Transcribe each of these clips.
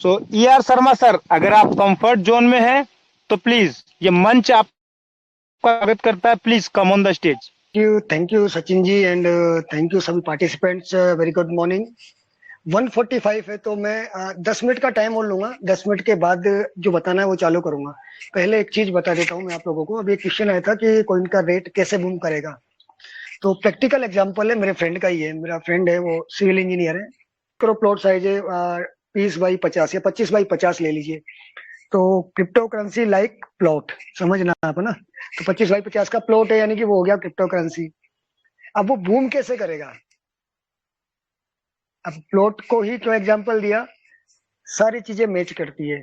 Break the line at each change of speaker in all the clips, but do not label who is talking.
सो E R Sharma sir, अगर आप comfort zone में हैं तो प्लीज ये मंच आपका स्वागत करता है। Please come on the stage.
Thank you Sachin ji and thank you सभी पार्टिसिपेंट्स। Very good morning. 1:45 है तो मैं 10 मिनट का टाइम और लूंगा। 10 मिनट के बाद जो बताना है वो चालू करूंगा। पहले एक चीज बता देता हूँ मैं आप लोगों को। अभी एक क्वेश्चन आया था कि कॉइन का रेट कैसे बूम करेगा। तो प्रैक्टिकल एग्जांपल है, मेरे फ्रेंड का ही है। मेरा फ्रेंड है, वो सिविल इंजीनियर है। करो प्लॉट साइज है 20 बाई 50 या 25 बाई 50 ले लीजिए। तो क्रिप्टो करेंसी लाइक प्लॉट, समझना आप ना। तो 25 बाई 50 का प्लॉट है, यानी कि वो हो गया क्रिप्टो करेंसी। अब वो बूम कैसे करेगा। अब प्लॉट को ही जो एग्जांपल दिया, सारी चीजें मैच करती है।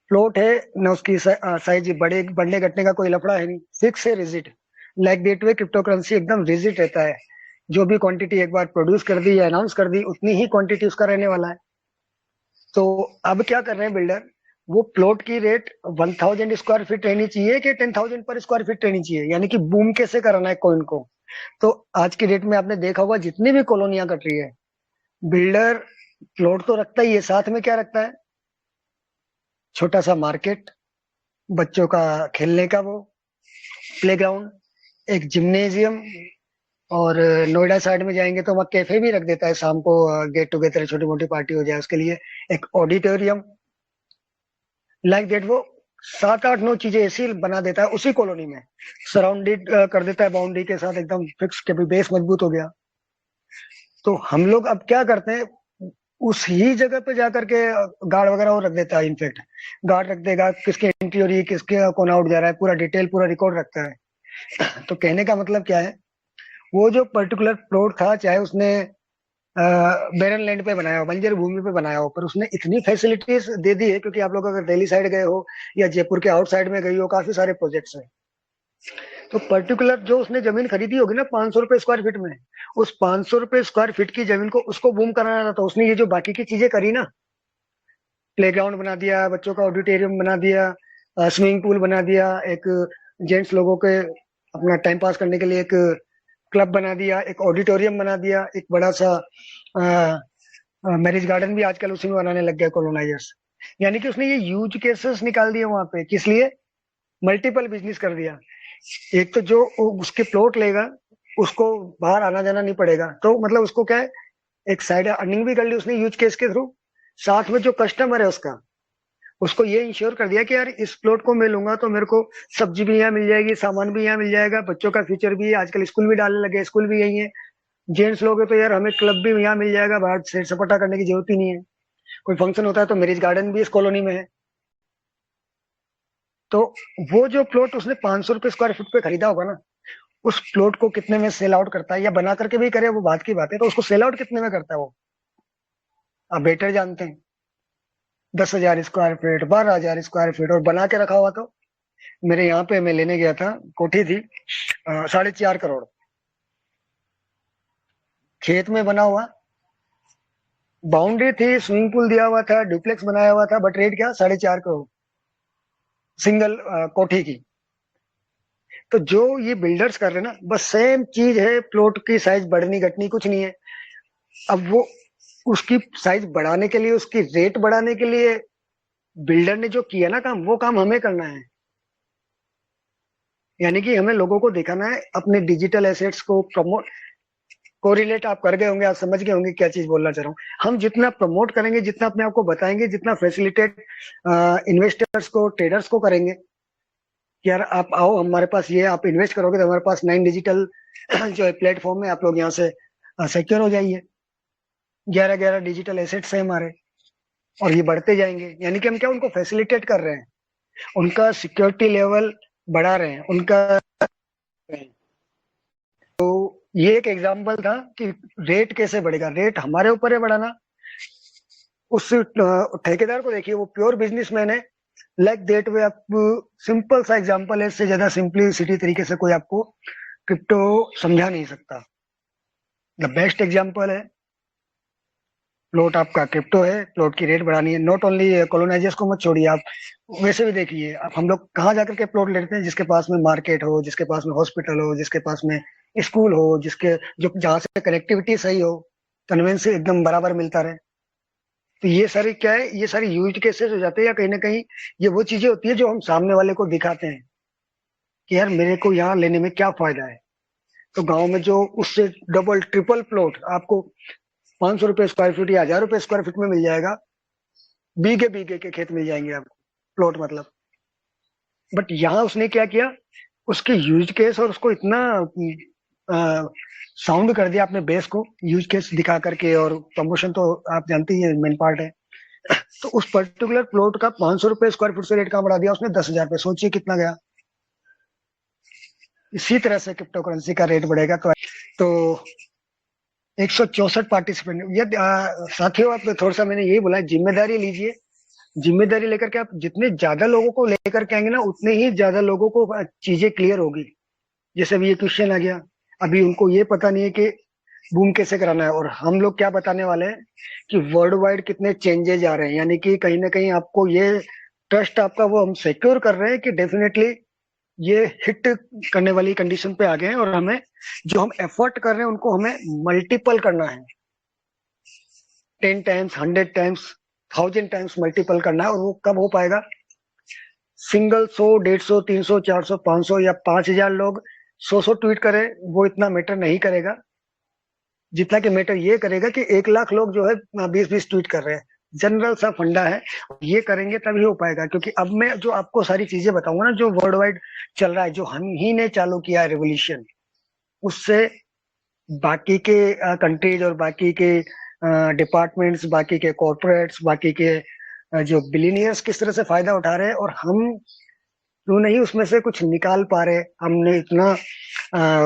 प्लॉट है ना, उसकी साइज बड़े बढ़ने घटने का कोई लफड़ा है नहीं, फिक्स है, rigid. Like that way crypto currency एकदम रिजिड रहता है। जो भी क्वांटिटी एक बार प्रोड्यूस कर दी या अनाउंस कर दी, उतनी ही क्वांटिटी उसका रहने वाला है। तो अब क्या कर रहे हैं बिल्डर, वो प्लॉट की रेट 1000 स्क्वायर फीट रहनी चाहिए कि 10,000 पर स्क्वायर फीट रहनी चाहिए, यानी कि बूम कैसे कराना है कॉइन को। तो आज की डेट में आपने देखा होगा जितनी भी कॉलोनियां कट रही है, बिल्डर प्लॉट तो रखता ही है, साथ में क्या रखता है, छोटा सा मार्केट, बच्चों का खेलने का वो प्लेग्राउंड, एक जिम्नेजियम, और नोएडा साइड में जाएंगे तो वहाँ कैफे भी रख देता है, शाम को गेट टुगेदर छोटी मोटी पार्टी हो जाए उसके लिए एक ऑडिटोरियम। लाइक दैट वो 7 8 9 चीजें ऐसी बना देता है उसी कॉलोनी में, सराउंडेड कर देता है बाउंड्री के साथ, एकदम फिक्स के भी बेस मजबूत हो गया। तो हम लोग अब क्या करते हैं, उस ही जगह पे जाकर के गार्ड वगैरह वो रख देता है। इनफेक्ट गार्ड रख देगा, किसकी एंट्री हो रही है, किसके कौन आउट जा रहा है, पूरा डिटेल पूरा रिकॉर्ड रखता है। तो कहने का मतलब क्या है, वो जो पर्टिकुलर प्लॉट था, चाहे उसने बैरन लैंड पे बनाया हो, बंजर भूमि पे बनाया हो, पर उसने इतनी फैसिलिटीज दे दी है। क्योंकि आप लोग अगर दिल्ली साइड गए हो या जयपुर के आउटसाइड में गई हो, काफी सारे प्रोजेक्ट्स हैं। तो पर्टिकुलर जो उसने जमीन खरीदी होगी ना 500 रुपए स्क्वायर फीट में, उस 500 रुपए स्क्वायर फीट की जमीन को उसको बूम कराना था। तो उसने ये जो बाकी की चीजें करी ना, प्लेग्राउंड बना दिया, बच्चों का ऑडिटोरियम बना दिया, स्विमिंग पूल बना दिया, एक जेंट्स लोगों के अपना टाइम पास करने के लिए एक क्लब बना दिया, एक ऑडिटोरियम बना दिया, एक बड़ा सा मैरिज गार्डन भी आजकल उसी में बनाने लग गया कॉलोनाइजर्स। यानी कि उसने ये यूज केसेस निकाल दिए वहां पे, किस लिए, मल्टीपल बिजनेस कर दिया। एक तो जो उसके प्लॉट लेगा, उसको बाहर आना जाना नहीं पड़ेगा, तो मतलब उसको क्या है, एक साइड अर्निंग भी कर ली उसने यूज केस के थ्रू। साथ में जो कस्टमर है उसका, उसको ये इंश्योर कर दिया कि यार इस प्लॉट को मैं लूंगा तो मेरे को सब्जी भी यहाँ मिल जाएगी, सामान भी यहाँ मिल जाएगा, बच्चों का फ्यूचर भी है, आजकल स्कूल भी डालने लगे, स्कूल भी यही है। जेंट्स लोग हैं तो यार हमें क्लब भी यहाँ मिल जाएगा, बाहर से सपाटा करने की जरूरत ही नहीं है। कोई फंक्शन होता है तो मैरिज गार्डन भी इस कॉलोनी में है। तो वो जो प्लॉट उसने 500 रुपए स्क्वायर फीट पे खरीदा होगा ना, उस प्लॉट को कितने में सेल आउट करता है, या बना करके भी करे वो बात की बात है, तो उसको सेल आउट कितने में करता है वो, आप बेटर जानते हैं। 10,000 स्क्वायर फीट, 12,000 स्क्वायर फीट, और बना के रखा हुआ। तो मेरे यहाँ पे मैं लेने गया था, कोठी थी 4.5 करोड़, खेत में बना हुआ, बाउंड्री थी, स्विमिंग पूल दिया हुआ था, डुप्लेक्स बनाया हुआ था, बट रेट क्या, 4.5 करोड़ सिंगल कोठी की। तो जो ये बिल्डर्स कर रहे हैं ना, बस सेम चीज है, प्लॉट की साइज बढ़नी घटनी कुछ नहीं है। अब वो उसकी साइज बढ़ाने के लिए, उसकी रेट बढ़ाने के लिए बिल्डर ने जो किया ना काम, वो काम हमें करना है। यानी कि हमें लोगों को दिखाना है अपने डिजिटल एसेट्स को प्रमोट। कोरिलेट आप कर गए होंगे, आप समझ गए होंगे क्या चीज बोलना चाह रहा हूँ। हम जितना प्रमोट करेंगे, जितना अपने आप को बताएंगे, जितना फैसिलिटेट इन्वेस्टर्स को, ट्रेडर्स को करेंगे कि यार आप आओ हमारे पास, ये आप इन्वेस्ट करोगे तो हमारे पास 9 डिजिटल जो है प्लेटफॉर्म है, आप लोग यहाँ से सिक्योर हो जाइए। 11 11 डिजिटल एसेट्स है हमारे, और ये बढ़ते जाएंगे। यानी कि हम क्या, उनको फैसिलिटेट कर रहे हैं, उनका सिक्योरिटी लेवल बढ़ा रहे हैं उनका। ये एक एग्जांपल था कि रेट कैसे बढ़ेगा। रेट हमारे ऊपर है बढ़ाना। उस ठेकेदार को देखिए, वो प्योर बिजनेसमैन है। लाइक देट वे आप, सिंपल सा एग्जांपल है, इससे ज्यादा सिंपलिसिटी तरीके से कोई आपको क्रिप्टो समझा नहीं सकता। द बेस्ट एग्जांपल है, प्लॉट आपका क्रिप्टो है, प्लॉट की रेट बढ़ानी है। नॉट ओनली कॉलोनाइजर्स को मत छोड़िए, आप वैसे भी देखिए, आप हम लोग कहाँ जाकर के प्लॉट लेते हैं, जिसके पास में मार्केट हो, जिसके पास में हॉस्पिटल हो, जिसके पास में स्कूल हो, जिसके जो जहाँ से कनेक्टिविटी सही हो, कन्वेंस एकदम बराबर मिलता रहे। तो ये सारी क्या है, ये सारी यूज केसेस हो जाते हैं, या कहीं ना कहीं ये वो चीजें होती है जो हम सामने वाले को दिखाते हैं कि यार मेरे को यहाँ लेने में क्या फायदा है। तो गांव में जो उससे डबल ट्रिपल प्लॉट आपको 500 रुपए स्क्वायर फीट या 1000 रुपए स्क्वायर फीट में मिल जाएगा, बीघे बीघे के खेत मिल जाएंगे आपको, प्लॉट मतलब। बट यहाँ उसने क्या किया, उसके यूज केस और उसको इतना साउंड कर दिया अपने बेस को यूज केस दिखा करके, और प्रमोशन तो आप जानते ही मेन पार्ट है। तो उस पर्टिकुलर प्लॉट का 500 रुपए स्क्वायर फीट से रेट कहाँ बढ़ा दिया उसने, 10,000 पे। सोचिए कितना गया। इसी तरह से क्रिप्टो करेंसी का रेट बढ़ेगा। तो 164 पार्टिसिपेंट ये साथियों, आप थोड़ा सा मैंने यही बोला, जिम्मेदारी लीजिए। जिम्मेदारी लेकर के आप जितने ज्यादा लोगों को लेकर के आएंगे ना, उतने ही ज्यादा लोगों को चीजें क्लियर होगी। जैसे अभी ये क्वेश्चन आ गया, अभी उनको ये पता नहीं है कि बूम कैसे कराना है, और हम लोग क्या बताने वाले हैं कि वर्ल्ड वाइड कितने चेंजेज आ रहे हैं। यानी कि कहीं ना कहीं आपको ये ट्रस्ट आपका वो हम सिक्योर कर रहे हैं कि डेफिनेटली ये हिट करने वाली कंडीशन पे आ गए हैं, और हमें जो हम एफर्ट कर रहे हैं उनको हमें मल्टीपल करना है। 10 टाइम्स, 100 टाइम्स, 1000 टाइम्स मल्टीपल करना है। और वो कब हो पाएगा? सिंगल 100, 150, 300, 400, 500 या 5,000 लोग 100 ट्वीट करें, वो इतना मैटर नहीं करेगा। जितना कि मैटर ये करेगा कि 1 लाख लोग जो है 20-20 ट्वीट कर रहे हैं। जनरल सा फंडा है, ये करेंगे तभी हो पाएगा। क्योंकि अब मैं जो आपको सारी चीजें बताऊंगा ना, जो वर्ल्ड वाइड चल रहा है, जो हम ही ने चालू किया है रेवोल्यूशन, उससे बाकी के कंट्रीज और बाकी के डिपार्टमेंट्स, बाकी के कॉर्पोरेट्स, बाकी के जो बिलीनियर्स किस तरह से फायदा उठा रहे हैं, और हम क्यों नहीं उसमें से कुछ निकाल पा रहे। हमने इतना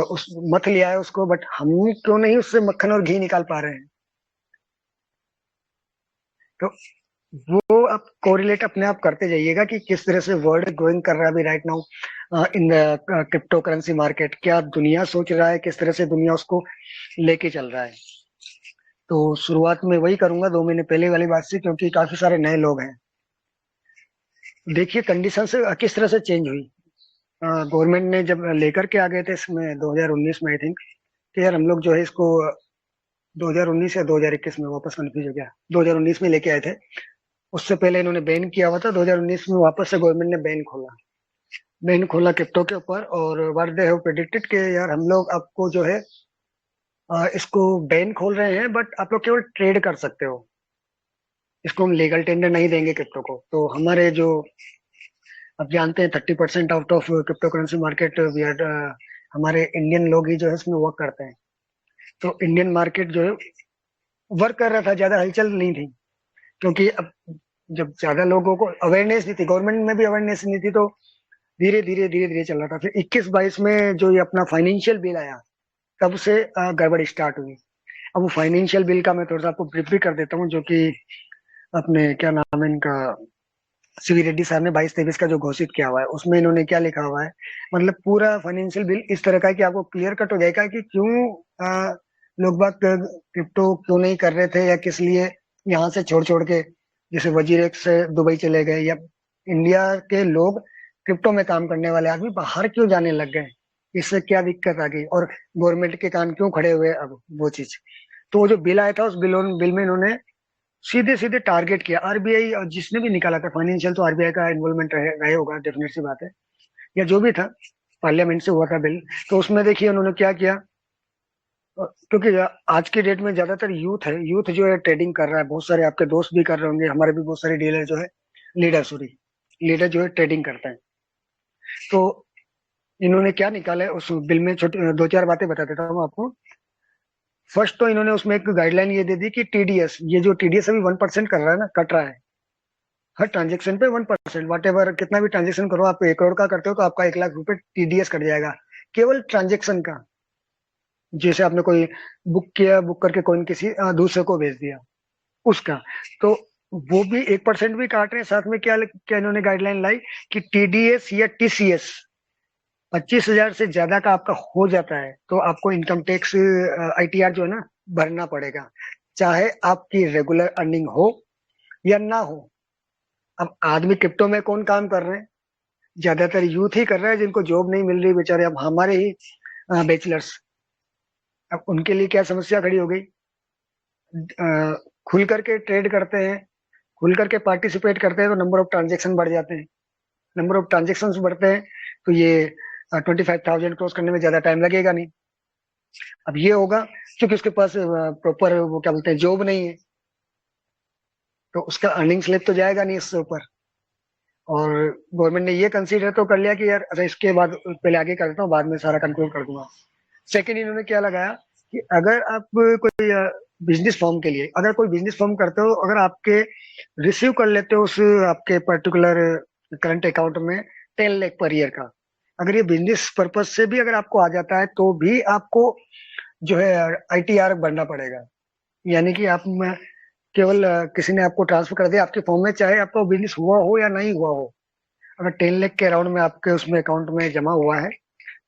उस मथ लिया है उसको, बट हम क्यों नहीं उससे मक्खन और घी निकाल पा रहे हैं। तो वो आप कोरिलेट अपने आप करते जाइएगा कि किस तरह से वर्ल्ड ग्रोइंग कर रहा है अभी right now in the crypto currency market. क्या दुनिया सोच रहा है, किस तरह से दुनिया उसको लेके चल रहा है। तो शुरुआत में वही करूंगा 2 महीने पहले वाली बात से, क्योंकि काफी सारे नए लोग हैं। देखिए कंडीशन से किस तरह से चेंज हुई। गवर्नमेंट ने जब लेकर के आ गए थे इसमें 2019 में, आई थिंक, कि यार हम लोग जो है इसको 2019 या 2021 में, वापस कंफ्यूज हो गया, 2019 में लेके आए थे। उससे पहले इन्होंने बैन किया हुआ था, 2019 में वापस से गवर्नमेंट ने बैन खोला क्रिप्टो के ऊपर। और व्हाट दे हैव प्रेडिक्टेड कि यार हम लोग आपको जो है इसको बैन खोल रहे हैं, बट आप लोग केवल ट्रेड कर सकते हो, इसको हम लीगल टेंडर नहीं देंगे क्रिप्टो को। तो हमारे जो, आप जानते हैं 30% out of crypto currency market we are, हमारे इंडियन लोग ही जो है इसमें वर्क करते हैं। तो इंडियन मार्केट जो है वर्क कर रहा था, ज्यादा हलचल नहीं थी। क्योंकि अब जब ज्यादा लोगों को अवेयरनेस नहीं थी, गवर्नमेंट में भी अवेयरनेस नहीं थी, तो धीरे धीरे चल रहा था। फिर 21-22 में जो ये अपना फाइनेंशियल बिल आया, तब से गड़बड़ी स्टार्ट हुई। अब वो फाइनेंशियल बिल का मैं थोड़ा सा आपको ब्रीफ भी कर देता हूँ, जो कि अपने क्या नाम है इनका, सीवी रेड्डी साहब ने 22-23 का जो घोषित किया हुआ है, उसमें इन्होंने क्या लिखा हुआ है। मतलब पूरा फाइनेंशियल बिल इस तरह का है कि आपको क्लियर कट हो जाएगा कि क्यों लोग बाग क्रिप्टो क्यों नहीं कर रहे थे, या किस लिए यहाँ से छोड़ छोड़ के, जैसे वजीरेक्स से दुबई चले गए, या इंडिया के लोग क्रिप्टो में काम करने वाले आदमी बाहर क्यों जाने लग गए, इससे क्या दिक्कत आ गई, और गवर्नमेंट के कान क्यों खड़े हुए। अब वो चीज, तो वो जो बिल आया था, उस बिल में इन्होंने सीधे सीधे टारगेट किया। आरबीआई जिसने भी निकाला था फाइनेंशियल, तो आरबीआई का इन्वॉल्वमेंट रहे होगा, डेफिनेट सी बात है, या जो भी था, पार्लियामेंट से हुआ था बिल। तो उसमें देखिए उन्होंने क्या किया, क्योंकि आज के डेट में ज्यादातर यूथ है, यूथ जो है ट्रेडिंग कर रहा है। बहुत सारे आपके दोस्त भी कर रहे होंगे, हमारे भी बहुत सारे डीलर जो है, लीडर जो है ट्रेडिंग करते हैं। तो इन्होंने क्या निकाला है उस बिल में, छोटी 2-4 बातें बता देता हूँ आपको। फर्स्ट तो इन्होंने उसमें एक गाइडलाइन ये दे दी कि टीडीएस, ये जो टीडीएस अभी 1% कर रहा है ना, कट रहा है हर ट्रांजेक्शन पे 1%। वाट एवर कितना भी ट्रांजेक्शन करो, आप 1 करोड़ का करते हो तो आपका 1 लाख रुपए टीडीएस कट जाएगा, केवल ट्रांजेक्शन का। जैसे आपने कोई बुक किया, बुक करके कोई किसी दूसरे को भेज दिया, उसका। तो वो भी 1% भी काट रहे हैं। साथ में क्या क्या इन्होंने गाइडलाइन लाई कि टीडीएस या टीसीएस 25,000 से ज्यादा का आपका हो जाता है, तो आपको इनकम टैक्स आईटीआर जो है ना भरना पड़ेगा, चाहे आपकी रेगुलर अर्निंग हो या ना हो। अब आदमी क्रिप्टो में कौन काम कर रहे हैं? ज्यादातर यूथ ही कर रहा है, जिनको जॉब नहीं मिल रही बेचारे। अब हमारे ही बैचलर्स, अब उनके लिए क्या समस्या खड़ी हो गई। खुल करके ट्रेड करते हैं, खुल करके पार्टिसिपेट करते हैं, तो नंबर ऑफ ट्रांजेक्शन बढ़ जाते हैं। नंबर ऑफ ट्रांजेक्शन बढ़ते हैं तो ये 25,000 क्रॉस करने में ज्यादा टाइम लगेगा नहीं। अब ये होगा क्योंकि उसके पास प्रॉपर वो क्या बोलते हैं जॉब नहीं है, तो उसका अर्निंग स्लिप तो जाएगा नहीं इससे ऊपर। और गवर्नमेंट ने ये कंसीडर तो कर लिया कि यार अच्छा इसके बाद पहले आगे करता हूँ, बाद में सारा कंक्लूड कर दूंगा। सेकंड इन्होंने क्या लगाया कि अगर आप कोई बिजनेस फॉर्म के लिए अगर कोई बिजनेस फॉर्म करते हो, अगर आपके रिसीव कर लेते हो उस आपके पर्टिकुलर करंट अकाउंट में 10 लाख पर ईयर का, अगर ये बिजनेस पर्पज से भी अगर आपको आ जाता है तो भी आपको जो है ITR भरना पड़ेगा। यानी कि आप केवल किसी ने आपको ट्रांसफर कर दिया आपके फॉर्म में, चाहे आपका बिजनेस हुआ हो या नहीं हुआ हो, अगर 10 लाख के अराउंड में आपके उसमें अकाउंट में जमा हुआ है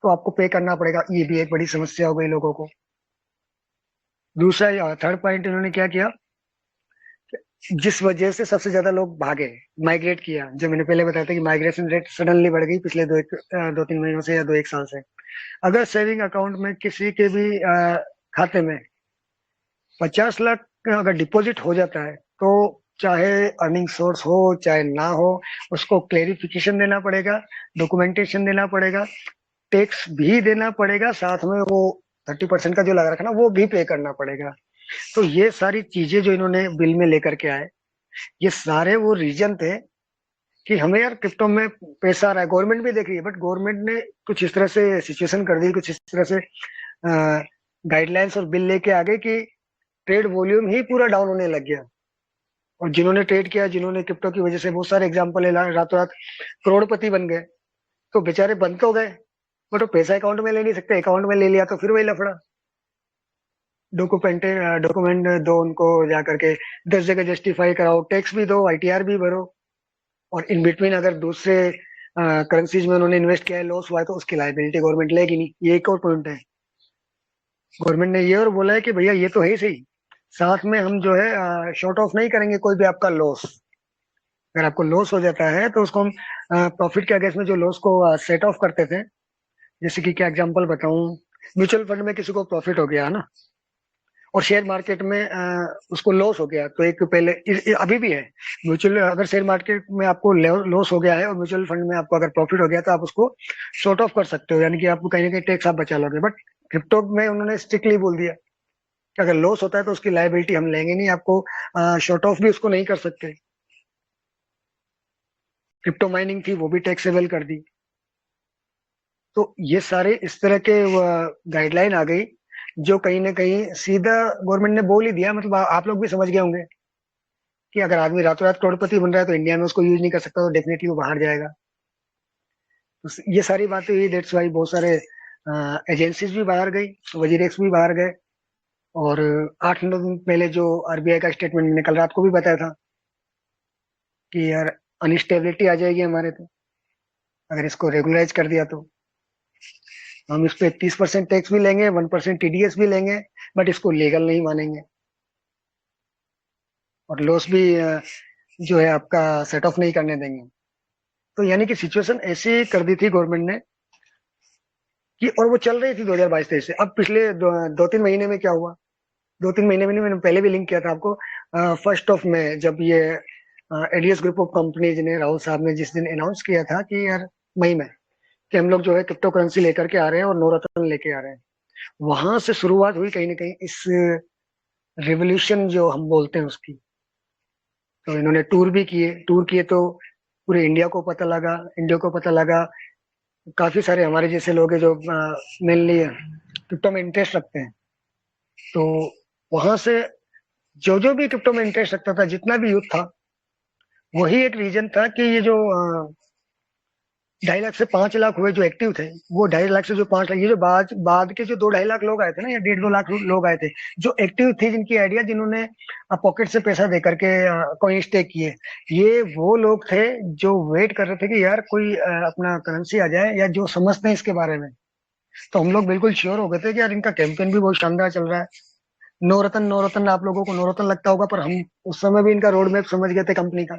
तो आपको पे करना पड़ेगा। ये भी एक बड़ी समस्या हो गई लोगों को। दूसरा थर्ड पॉइंट इन्होंने क्या किया, जिस वजह से सबसे ज्यादा लोग भागे, माइग्रेट किया, जो मैंने पहले बताया था कि माइग्रेशन रेट सडनली बढ़ गई पिछले 2-3 महीनों से या 2-1 साल से। अगर सेविंग अकाउंट में किसी के भी खाते में 50 लाख अगर डिपॉजिट हो जाता है तो चाहे अर्निंग सोर्स हो चाहे ना हो, उसको क्लेरिफिकेशन देना पड़ेगा, डॉक्यूमेंटेशन देना पड़ेगा, टैक्स भी देना पड़ेगा, साथ में वो 30% का जो लगा रखा ना वो भी पे करना पड़ेगा। तो ये सारी चीजें जो इन्होंने बिल में लेकर के आए, ये सारे वो रीजन थे कि हमें यार क्रिप्टो में पैसा आ रहा है। गवर्नमेंट भी देख रही है, बट गवर्नमेंट ने कुछ इस तरह से सिचुएशन कर दी, कुछ इस तरह से गाइडलाइंस और बिल लेके आ गए कि ट्रेड वॉल्यूम ही पूरा डाउन होने लग गया। और जिन्होंने ट्रेड किया, जिन्होंने क्रिप्टो की वजह से बहुत सारे एग्जाम्पल है, रातों रात करोड़पति बन गए, तो बेचारे बन तो गए बट वो पैसा अकाउंट में ले नहीं सकते, अकाउंट में ले लिया तो फिर वही लफड़ा। डॉक्यूमेंट दो उनको जा करके, 10 जगह जस्टिफाई कराओ, टैक्स भी दो, ITR भी भरो, और इन बिटवीन अगर दूसरे करेंसीज में उन्होंने इन्वेस्ट किया है, लॉस हुआ है, तो उसकी लाइबिलिटी गवर्नमेंट लेगी नहीं। ये एक और पॉइंट है। गवर्नमेंट ने ये और बोला है कि भैया ये तो है ही सही, साथ में हम जो है शॉर्ट ऑफ नहीं करेंगे कोई भी आपका लॉस। अगर आपको लॉस हो जाता है तो उसको हम प्रॉफिट के अगेंस्ट में जो लॉस को सेट ऑफ करते थे, जैसे कि क्या एग्जांपल बताऊं, म्यूचुअल फंड में किसी को प्रॉफिट हो गया है ना, और शेयर मार्केट में उसको लॉस हो गया, तो एक पहले अभी भी है म्यूचुअल, अगर शेयर मार्केट में आपको लॉस हो गया है और म्यूचुअल फंड में आपको अगर प्रॉफिट हो गया तो आप उसको शॉर्ट ऑफ कर सकते हो, यानी कि आपको कहीं ना कहीं टैक्स आप बचा लोगे। बट क्रिप्टो में उन्होंने स्ट्रिक्टली बोल दिया कि अगर लॉस होता है तो उसकी लाइबिलिटी हम लेंगे नहीं, आपको शॉर्ट ऑफ भी उसको नहीं कर सकते। क्रिप्टो माइनिंग थी वो भी टैक्सेबल कर दी। तो ये सारे इस तरह के गाइडलाइन आ गई जो कहीं ना कहीं सीधा गवर्नमेंट ने बोल ही दिया, मतलब आप लोग भी समझ गए होंगे कि अगर आदमी रातों रात करोड़पति बन रहा है तो इंडिया में उसको यूज नहीं कर सकता, तो डेफिनेटली वो बाहर जाएगा। तो ये सारी बातें हुई, दैट्स वाई बहुत सारे एजेंसीज भी बाहर गई, वजीरेक्स भी बाहर गए। और 8-9 दिन पहले जो RBI का स्टेटमेंट मैंने कल रात को भी बताया था कि यार अनस्टेबिलिटी आ जाएगी हमारे, तो अगर इसको रेगुलराइज कर दिया तो हम इस पे 30% टैक्स भी लेंगे, 1% TDS भी लेंगे, बट इसको लीगल नहीं मानेंगे, और लॉस भी जो है आपका सेट ऑफ नहीं करने देंगे। तो यानी कि सिचुएशन ऐसी कर दी थी गवर्नमेंट ने कि, और वो चल रही थी 2022-23 से। अब पिछले 2-3 महीने में क्या हुआ, 2-3 महीने में नहीं, मैंने पहले भी लिंक किया था आपको। 1 मई जब ये एडीएस ग्रुप ऑफ कंपनीज ने, राहुल साहब ने जिस दिन अनाउंस किया था कि यार मई में कि हम लोग जो है क्रिप्टो करेंसी लेकर के आ रहे हैं और नवरत्न लेके आ रहे हैं, वहां से शुरुआत हुई कहीं ना कहीं इस रिवोल्यूशन जो हम बोलते हैं उसकी। तो इन्होंने टूर किए तो पूरे इंडिया को पता लगा, काफी सारे हमारे जैसे लोग हैं जो मेनली क्रिप्टो में इंटरेस्ट रखते हैं, तो वहां से जो जो भी क्रिप्टो में इंटरेस्ट रखता था, जितना भी यूथ था, वही एक रीजन था कि ये जो 2.5 लाख से 5 लाख हुए जो एक्टिव थे, वो 2.5 लाख से जो 5 लाख, ये जो बाद के जो 2-2.5 लाख लोग आए थे ना, या 1.5-2 लाख लोग आए थे जो एक्टिव थे, जिनकी आइडिया, जिन्होंने पॉकेट से पैसा दे करके कॉइन स्टेक किए, ये वो लोग थे जो वेट कर रहे थे कि यार कोई अपना करेंसी आ जाए, या जो समझते हैं इसके बारे में। तो हम लोग बिल्कुल श्योर हो गए थे कि यार इनका कैंपेन भी बहुत शानदार चल रहा है। नवरत्न नवरत्न, आप लोगों को नवरत्न लगता होगा, पर हम उस समय भी इनका रोड मैप समझ गए थे कंपनी का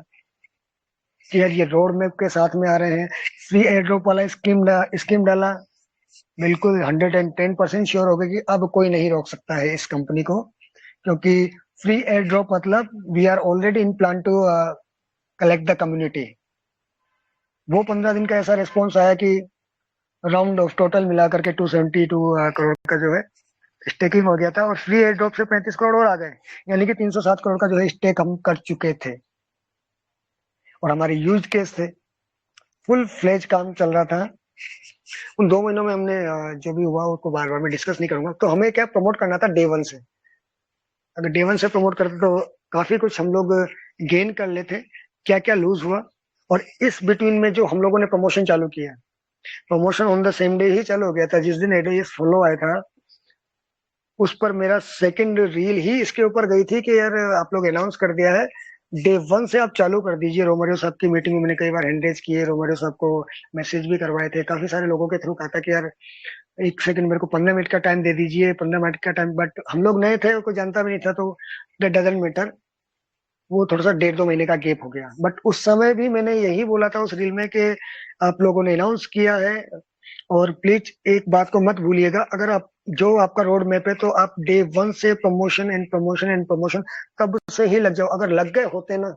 कि यार ये रोड मैप के साथ में आ रहे हैं। फ्री एयर ड्रॉप वाला स्कीम डाला, बिल्कुल 110% श्योर हो गए कि अब कोई नहीं रोक सकता है इस कंपनी को, क्योंकि फ्री एयर ड्रॉप मतलब we are already in plan to collect the community. वो 15 दिन का ऐसा रिस्पॉन्स आया कि राउंड ऑफ टोटल मिला करके 272 करोड़ का जो है स्टेकिंग हो गया था, और फ्री एयर ड्रॉप से 35 करोड़ और आ गए, यानी कि 307 करोड़ का जो है स्टेक हम कर चुके थे। और हमारे यूज केस थे, फुल फ्लेज काम चल रहा था। उन 2 महीनों में हमने जो भी हुआ उसको बार बार मैं डिस्कस नहीं करूंगा। तो हमें क्या प्रमोट करना था डे वन से। अगर डे वन से प्रमोट करते तो काफी कुछ हम लोग गेन कर लेते। क्या क्या लूज हुआ, और इस बिटवीन में जो हम लोगों ने प्रमोशन चालू किया, promotion on the same day ही चालू हो गया था। जिस दिन एडोएस फॉलो आया था उस पर मेरा सेकंड रील ही इसके ऊपर गई थी कि यार आप लोग अनाउंस कर दिया है, डे वन से आप चालू कर दीजिए। रोमरियो साहब की मीटिंग में मैंने कई बार हैंड रेज किए, रोमरियो साहब को मैसेज भी करवाए थे, काफी सारे लोगों के थ्रू कहा था कि यार एक सेकंड मेरे को 15 मिनट का टाइम दे दीजिए, 15 मिनट का टाइम। बट हम लोग नए थे, कोई जानता भी नहीं था, तो दैट डजंट मैटर। वो थोड़ा सा 1.5-2 महीने का गैप हो गया। बट उस समय भी मैंने यही बोला था उस रील में कि आप लोगों ने अनाउंस किया है, और प्लीज एक बात को मत भूलिएगा, अगर आप जो आपका रोड मैप है तो आप डे वन से promotion and promotion and promotion तब से ही लग जाओ। अगर लग गए होते ना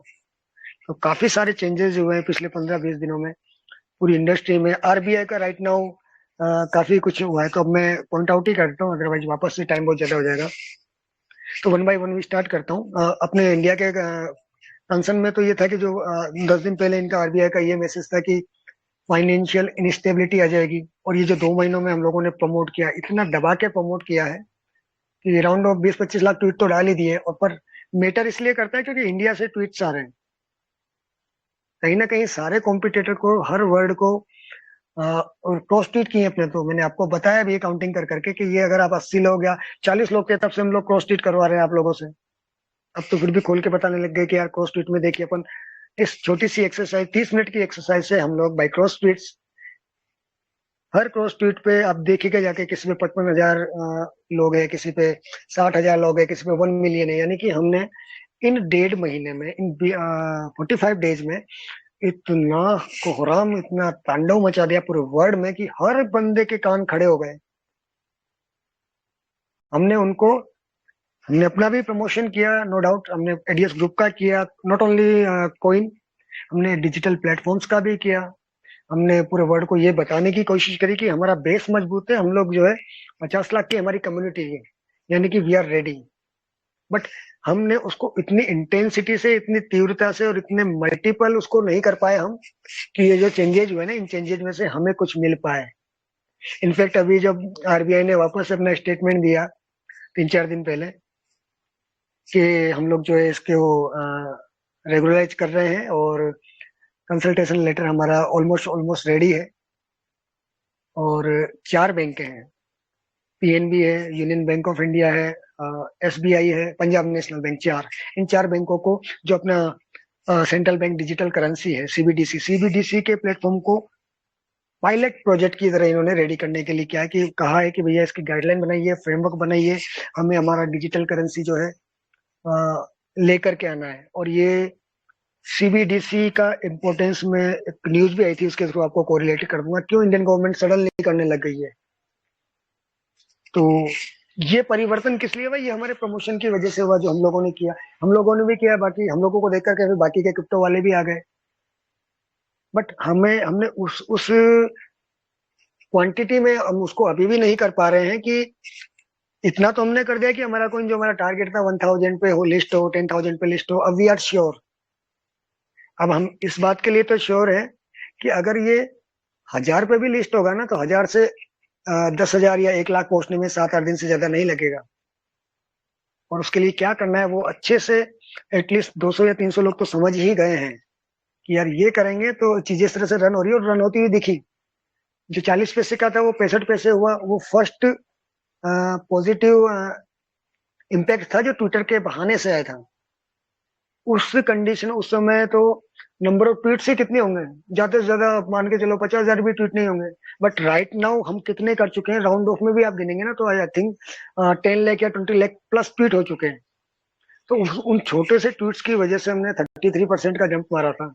तो काफी सारे चेंजेस हुए हैं पिछले 15-20 दिनों में पूरी इंडस्ट्री में। आरबीआई का राइट नाउ काफी कुछ हुआ है, तो अब मैं पॉइंट आउट ही करता हूँ, अदरवाइज वापस से टाइम बहुत ज्यादा हो जाएगा। तो वन बाय वन भी स्टार्ट करता हूँ। अपने इंडिया के कंसर्न में तो ये था कि जो 10 दिन पहले इनका आरबीआई का ये मैसेज था कि फाइनेंशियल इंस्टेबिलिटी आ जाएगी, और ये जो 2 महीनों में हम लोगों ने प्रमोट किया, इतना दबा के प्रमोट किया है कि राउंड ऑफ 20-25 लाख ट्वीट तो डाल ही दिए। और पर मैटर इसलिए करता है क्योंकि इंडिया से ट्वीट्स आ रहे हैं। कहीं ना कहीं सारे कॉम्पिटिटर को, हर वर्ड को क्रॉस ट्वीट किए अपने। तो मैंने आपको बताया भी काउंटिंग कर करके कि ये अगर आप 80 लोग या 40 लोग थे तब से हम लोग क्रॉस ट्वीट करवा रहे हैं आप लोगों से। अब तो फिर भी खोल के बताने लग गए कि यार क्रॉस ट्वीट में देखिए अपन इस छोटी सी एक्सरसाइज, 30 मिनट की एक्सरसाइज से हम लोग by cross tweets, her cross tweet पे आप देखिएगा जाके, किसी पे 55,000 लोग हैं, किसी पे 60,000 लोग हैं, किसी पे 1 मिलियन है। यानी कि हमने इन 1.5 महीने में, इन 45 डेज में इतना कोहराम, इतना तांडव मचा दिया पूरे वर्ल्ड में कि हर बंदे के कान खड़े हो गए। हमने उनको, हमने अपना भी प्रमोशन किया, नो डाउट। हमने एडीएस ग्रुप का किया, नॉट ओनली कोइन, हमने डिजिटल प्लेटफॉर्म्स का भी किया। हमने पूरे वर्ल्ड को ये बताने की कोशिश करी कि हमारा बेस मजबूत है, हम लोग जो है 50 लाख की हमारी कम्युनिटी है, यानी कि वी आर रेडी। बट हमने उसको इतनी इंटेंसिटी से, इतनी तीव्रता से और इतने मल्टीपल उसको नहीं कर पाए हम, कि ये जो चेंजेज हुए ना, इन चेंजेज में से हमें कुछ मिल पाए। इनफैक्ट अभी जब आरबीआई ने वापस अपना स्टेटमेंट दिया 3-4 दिन पहले कि हम लोग जो है इसके वो रेगुलराइज कर रहे हैं, और कंसल्टेशन लेटर हमारा ऑलमोस्ट ऑलमोस्ट रेडी है। और 4 बैंक हैं, पीएनबी है, यूनियन बैंक ऑफ इंडिया है, एसबीआई है, पंजाब नेशनल बैंक, चार। इन 4 बैंकों को जो अपना सेंट्रल बैंक डिजिटल करेंसी है, सीबीडीसी के प्लेटफॉर्म को पायलट प्रोजेक्ट की तरह इन्होंने रेडी करने के लिए क्या है कि कहा है कि भैया इसकी गाइडलाइन बनाइए, फ्रेमवर्क बनाइए, हमें हमारा डिजिटल करेंसी जो है लेकर के आना है। और ये सीबीडीसी का इम्पोर्टेंस में एक न्यूज भी आई थी, उसके थ्रू आपको कोरिलेट कर दूंगा क्यों इंडियन गवर्नमेंट सडनली करने लग गई है। तो ये परिवर्तन किस लिए हुआ? ये हमारे प्रमोशन की वजह से हुआ, जो हम लोगों ने किया। हम लोगों ने भी किया, बाकी हम लोगों को देख करके फिर बाकी के क्रिप्टो वाले भी आ गए। बट हमने उस क्वांटिटी में हम उसको अभी भी नहीं कर पा रहे हैं कि इतना तो हमने कर दिया कि हमारा कोइन जो हमारा टारगेट था 1000 पे हो लिस्ट हो, 10,000 पे लिस्ट हो। अब वी आर श्योर, अब हम इस बात के लिए तो श्योर है कि अगर ये 1000 पे भी लिस्ट होगा ना, तो 1000 से 10,000 या 1 लाख पहुंचने में 7-8 दिन से ज्यादा नहीं लगेगा। और उसके लिए क्या करना है वो अच्छे से एटलीस्ट 200 या 300 लोग तो समझ ही गए हैं कि यार ये करेंगे तो चीजें इस तरह से रन हो रही है, और रन होती हुई दिखी। जो 40 पैसे का था वो 65 पैसे हुआ। वो फर्स्ट पॉजिटिव इम्पैक्ट था जो ट्विटर के बहाने से आया था। उस कंडीशन, उस समय तो नंबर ऑफ ट्वीट से कितने होंगे, ज्यादा से ज्यादा मान के चलो 50,000 भी ट्वीट नहीं होंगे। बट राइट नाउ हम कितने कर चुके हैं, राउंड ऑफ में भी आप गिनेंगे ना तो आई थिंक 10 लाख या 20 लाख प्लस ट्वीट हो चुके हैं। तो उन छोटे से ट्वीट्स की वजह से हमने 33% का जंप मारा था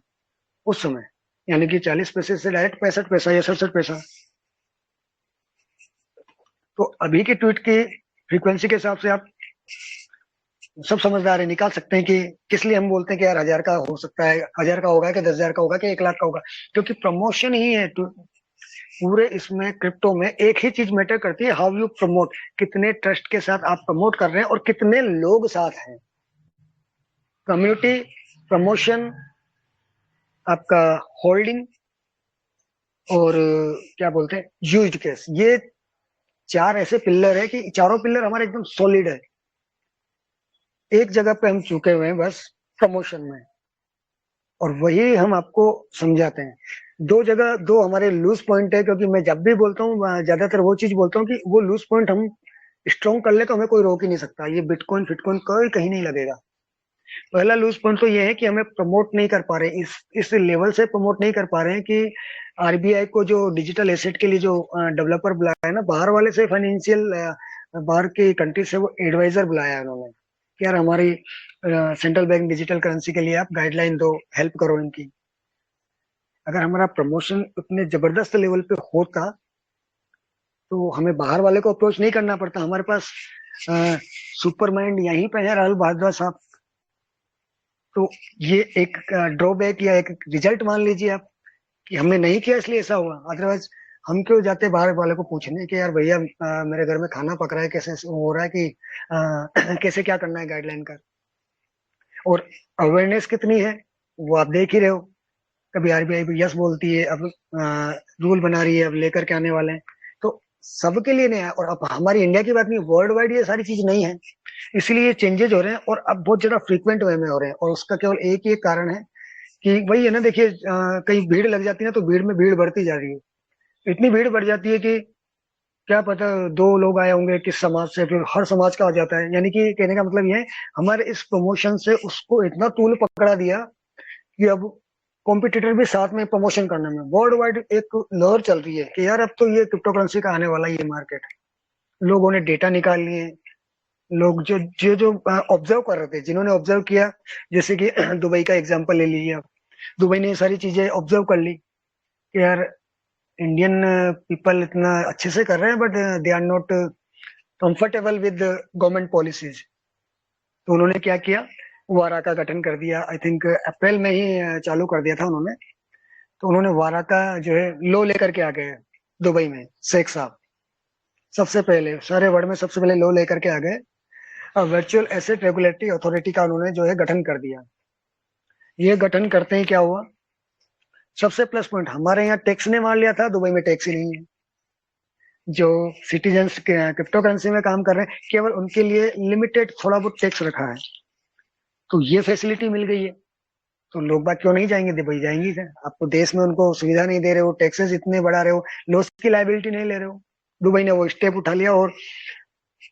उस समय, यानी कि 40 पैसे से डायरेक्ट 65 पैसा या 67 पैसा। तो अभी की ट्वीट की फ्रीक्वेंसी के हिसाब से आप सब समझदार है, निकाल सकते हैं कि किस लिए हम बोलते हैं कि यार 1000 का हो सकता है, 1000 का होगा कि 10,000 का होगा कि 1 लाख का होगा, क्योंकि प्रमोशन ही है तो पूरे इसमें क्रिप्टो में एक ही चीज मैटर करती है, हाउ यू प्रमोट, कितने ट्रस्ट के साथ आप प्रमोट कर रहे हैं और कितने लोग साथ हैं। कम्युनिटी, प्रमोशन, आपका होल्डिंग और क्या बोलते हैं यूज्ड केस, ये 4 ऐसे पिलर है कि चारों पिलर हमारे एकदम सॉलिड है। एक जगह पे हम चुके हुए हैं बस, प्रमोशन में, और वही हम आपको समझाते हैं। दो जगह दो हमारे लूज पॉइंट है, क्योंकि मैं जब भी बोलता हूँ ज्यादातर वो चीज बोलता हूँ कि वो लूज पॉइंट हम स्ट्रॉन्ग कर ले तो हमें कोई रोक ही नहीं सकता, ये बिटकॉइन फिटकॉइन कोई कहीं नहीं लगेगा। पहला लूज पॉइंट तो ये है कि हमें प्रमोट नहीं कर पा रहे, इस लेवल से प्रमोट नहीं कर पा रहे हैं कि आरबीआई को जो डिजिटल एसेट के लिए जो डेवलपर बुलाया है ना, बाहर वाले से फाइनेंशियल, बाहर के कंट्री से वो एडवाइजर बुलाया है उन्होंने कि यार हमारी सेंट्रल बैंक डिजिटल करेंसी के लिए आप गाइडलाइन दो, हेल्प करो इनकी। अगर हमारा प्रमोशन उतने जबरदस्त लेवल पे होता तो हमें बाहर वाले को अप्रोच नहीं करना पड़ता, हमारे पास सुपर माइंड यहीं पे है, राहुल भारद्वाज साहब। तो ये एक ड्रॉबैक या एक रिजल्ट मान लीजिए आप कि हमने नहीं किया इसलिए ऐसा हुआ, अदरवाइज हम क्यों जाते बाहर वाले को पूछने कि यार भैया मेरे घर में खाना पक रहा है, कैसे हो रहा है कि कैसे क्या करना है गाइडलाइन का। और अवेयरनेस कितनी है वो आप देख ही रहे हो, कभी आरबीआई भी यस बोलती है, अब रूल बना रही है, अब लेकर के आने वाले हैं, तो सबके लिए नया है। और अब हमारी इंडिया की बात नहीं, वर्ल्ड वाइड ये सारी चीज नहीं है, इसलिए ये चेंजेस हो रहे हैं और अब बहुत ज्यादा फ्रीक्वेंट वे में हो रहे हैं। और उसका केवल एक ही एक कारण है कि वही है ना, देखिए कहीं भीड़ लग जाती है ना, तो भीड़ में भीड़ बढ़ती जा रही है, इतनी भीड़ बढ़ जाती है कि क्या पता 2 लोग आए होंगे किस समाज से, फिर हर समाज का आ जाता है। यानी कि कहने का मतलब ये है, हमारे इस प्रमोशन से उसको इतना तूल पकड़ा दिया कि अब कॉम्पिटिटर भी साथ में प्रमोशन करने में वर्ल्ड वाइड एक लहर चल रही है कि यार अब तो ये क्रिप्टो करेंसी का आने वाला ये मार्केट। लोगों ने डेटा निकाल लिए, लोग जो जो जो ऑब्जर्व कर रहे थे, जिन्होंने ऑब्जर्व किया, जैसे कि दुबई का एग्जांपल ले लीजिए आप, दुबई ने ये सारी चीजें ऑब्जर्व कर ली कि यार इंडियन पीपल इतना अच्छे से कर रहे हैं but they are not comfortable with government policies. तो उन्होंने क्या किया, वारा का गठन कर दिया, आई थिंक अप्रैल में ही चालू कर दिया था उन्होंने। तो उन्होंने वारा का जो है लो लेकर के आ गए दुबई में, शेख साहब सबसे पहले सारे वर्ल्ड में सबसे पहले लो लेकर के आ गए। वर्चुअल एसेट रेगुलेटरी अथॉरिटी का उन्होंने जो है गठन कर दिया। ये गठन करते ही क्या हुआ, सबसे प्लस पॉइंट, हमारे यहाँ टैक्स ने मार लिया था, दुबई में टैक्स ही नहीं है। जो सिटीजन्स क्रिप्टो करेंसी में काम कर रहे हैं केवल उनके लिए लिमिटेड थोड़ा बहुत टैक्स रखा है, तो ये फैसिलिटी मिल गई है। तो लोग बाग क्यों नहीं जाएंगे, दुबई जाएंगे क्या? आपको देश में उनको सुविधा नहीं दे रहे हो, टैक्सेस इतने बढ़ा रहे हो, लॉस की लाइबिलिटी नहीं ले रहे हो। दुबई ने वो स्टेप उठा लिया और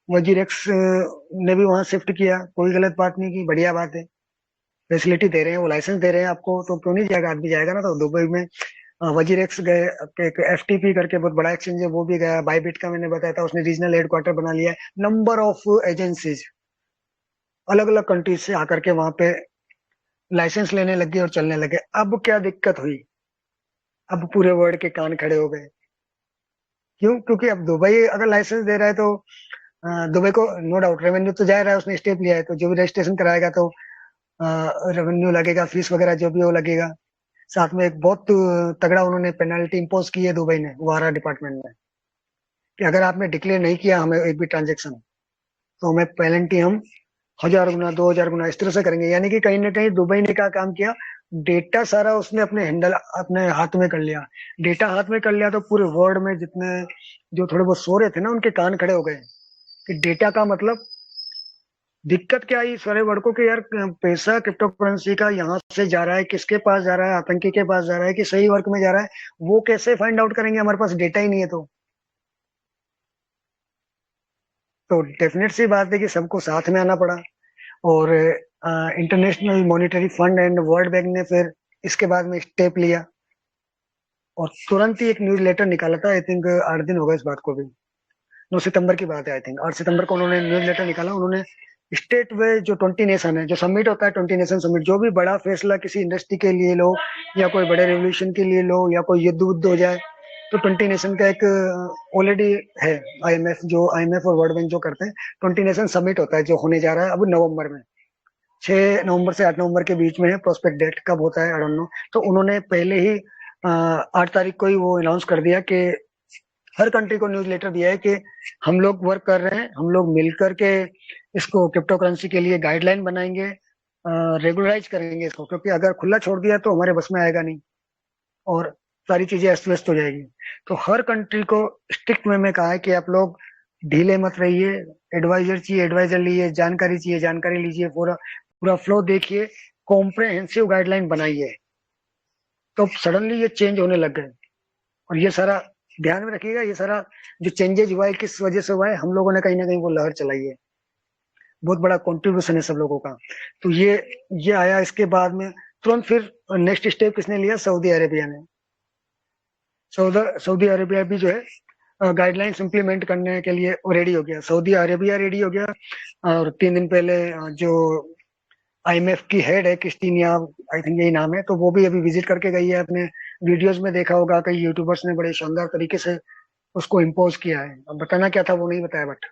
वजीरेक्स ने भी वहां शिफ्ट किया, कोई गलत बात नहीं की, बढ़िया बात है। फैसिलिटी दे रहे हैं, वो लाइसेंस दे रहे हैं आपको, तो क्यों नहीं जाएगा आदमी, जाएगा ना। तो दुबई में वजीरेक्स गए, एक एफटीपी करके बहुत बड़ा एक्सचेंज है वो भी गया, बाईबिट का मैंने बताया था, उसने रीजनल हेडक्वार्टर बना लिया है। नंबर ऑफ एजेंसीज अलग अलग कंट्रीज से आकर के वहां पे लाइसेंस लेने लगे और चलने लगे। अब क्या दिक्कत हुई, अब पूरे वर्ल्ड के कान खड़े हो गए। क्यों? क्योंकि अब दुबई अगर लाइसेंस दे रहा है तो दुबई को नो डाउट रेवेन्यू तो जा रहा है, उसने स्टेप लिया है, तो जो भी रजिस्ट्रेशन कराएगा तो रेवेन्यू लगेगा, फीस वगैरह जो भी वो लगेगा। साथ में एक बहुत तगड़ा उन्होंने पेनल्टी इम्पोज की है दुबई ने वारा डिपार्टमेंट में, कि अगर आपने डिक्लेयर नहीं किया हमें एक भी ट्रांजेक्शन, तो हमें पेनल्टी हम 1000 गुना 2000 गुना इस तरह से करेंगे। यानी कि कहीं ना कहीं दुबई ने क्या काम किया, डेटा सारा उसने अपने हैंडल अपने हाथ में कर लिया। डेटा हाथ में कर लिया तो पूरे वर्ल्ड में जितने जो थोड़े बहुत सो रहे थे ना, उनके कान खड़े हो गए कि डेटा का मतलब। दिक्कत क्या आई सारे वर्ल्ड को कि यार पैसा क्रिप्टो करेंसी का यहाँ से जा रहा है, किसके पास जा रहा है, आतंकी के पास जा रहा है कि सही वर्क में जा रहा है, वो कैसे फाइंड आउट करेंगे, हमारे पास डेटा ही नहीं है। तो डेफिनेट सी बात है कि सबको साथ में आना पड़ा। और international monetary fund and world bank ने फिर इसके बाद में स्टेप लिया और तुरंत ही एक न्यूज लेटर निकाला था, आई थिंक 8 दिन हो गए इस बात को भी, 9 सितंबर की बात है, आई थिंक 8 सितंबर को उन्होंने न्यूज लेटर निकाला। उन्होंने स्टेट वे जो 20 नेशन है, जो समिट होता है 20 नेशन समिट, जो भी बड़ा फैसला किसी इंडस्ट्री के लिए लो या कोई बड़े रेवोल्यूशन के लिए लो या कोई युद्ध उद्ध हो जाए, तो 20 नेशन का एक ऑलरेडी है आईएमएफ, जो आईएमएफ और वर्ल्ड बैंक जो करते हैं, 20 नेशन समिट होता है जो होने जा रहा है अब नवंबर में, 6 नवंबर से 8 नवंबर के बीच में है। प्रोस्पेक्ट डेट कब होता है आई डोंट नो। तो उन्होंने पहले ही 8 तारीख को ही वो अनाउंस कर दिया कि हर कंट्री को न्यूज लेटर दिया है कि हम लोग वर्क कर रहे हैं, हम लोग मिलकर के इसको क्रिप्टो करेंसी के लिए गाइडलाइन बनाएंगे, रेगुलराइज करेंगे इसको, क्योंकि अगर खुला छोड़ दिया तो हमारे बस में आएगा नहीं और सारी चीजें अस्त व्यस्त हो जाएगी। तो हर कंट्री को स्ट्रिक्ट वे में कहा है कि आप लोग ढीले मत रहिए, एडवाइजर चाहिए एडवाइजर लीजिए, जानकारी चाहिए जानकारी लीजिए, पूरा पूरा फ्लो देखिए, कॉम्प्रहेंसिव गाइडलाइन बनाइए। तो सडनली ये चेंज होने लग गए, और ये सारा ध्यान में रखिएगा, ये सारा जो चेंजेज हुआ है किस वजह से हुआ है, हम लोगों ने कहीं ना कहीं वो लहर चलाई है, बहुत बड़ा कंट्रीब्यूशन है सब लोगों का। तो ये आया, इसके बाद में तुरंत फिर नेक्स्ट स्टेप किसने लिया, सऊदी अरेबिया ने। सऊदी अरेबिया भी जो है गाइडलाइंस इंप्लीमेंट करने के लिए रेडी हो गया, सऊदी अरेबिया रेडी हो गया। और 3 दिन पहले जो आईएमएफ की हेड है क्रिस्टीनिया, आई थिंक यही नाम है, तो वो भी अभी विजिट करके गई है। अपने वीडियोस में देखा होगा, कई यूट्यूबर्स ने बड़े शानदार तरीके से उसको इम्पोज किया है। अब बताना क्या था वो नहीं बताया, बट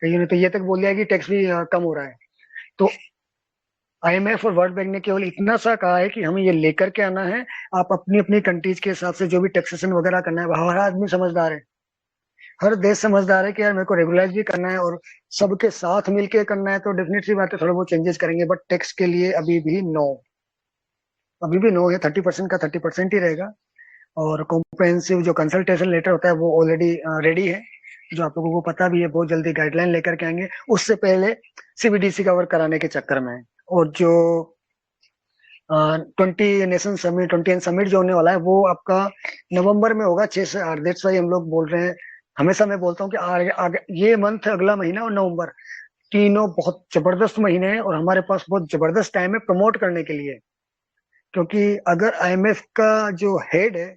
कईयों ने तो ये तक बोल दिया कि टैक्स भी कम हो रहा है। तो आईएमएफ और वर्ल्ड बैंक ने केवल इतना सा कहा है कि हमें ये लेकर के आना है, आप अपनी अपनी कंट्रीज के हिसाब से जो भी टैक्सेशन वगैरह करना है, हर आदमी समझदार है, हर देश समझदार है कि यार मेरे को रेगुलाइज भी करना है और सबके साथ मिलके करना है, तो डेफिनेटली बात है थोड़ा बहुत चेंजेस करेंगे, बट टैक्स के लिए अभी भी नो, अभी भी नो है। 30% का 30% ही रहेगा। और कॉम्प्रहेंसिव जो कंसल्टेशन लेटर होता है वो ऑलरेडी रेडी है, जो आप लोगों को पता भी है, बहुत जल्दी गाइडलाइन लेकर के आएंगे, उससे पहले सीबीडीसी कवर कराने के चक्कर में। और जो 20 समिट जो होने वाला है वो आपका नवंबर में होगा, 6 से 8। दैट्स वाई हम लोग बोल रहे हैं, हमेशा मैं बोलता हूँ कि आगे आगे ये मंथ, अगला महीना और नवंबर, तीनों बहुत जबरदस्त महीने हैं और हमारे पास बहुत जबरदस्त टाइम है प्रमोट करने के लिए। क्योंकि अगर आईएमएफ का जो हेड है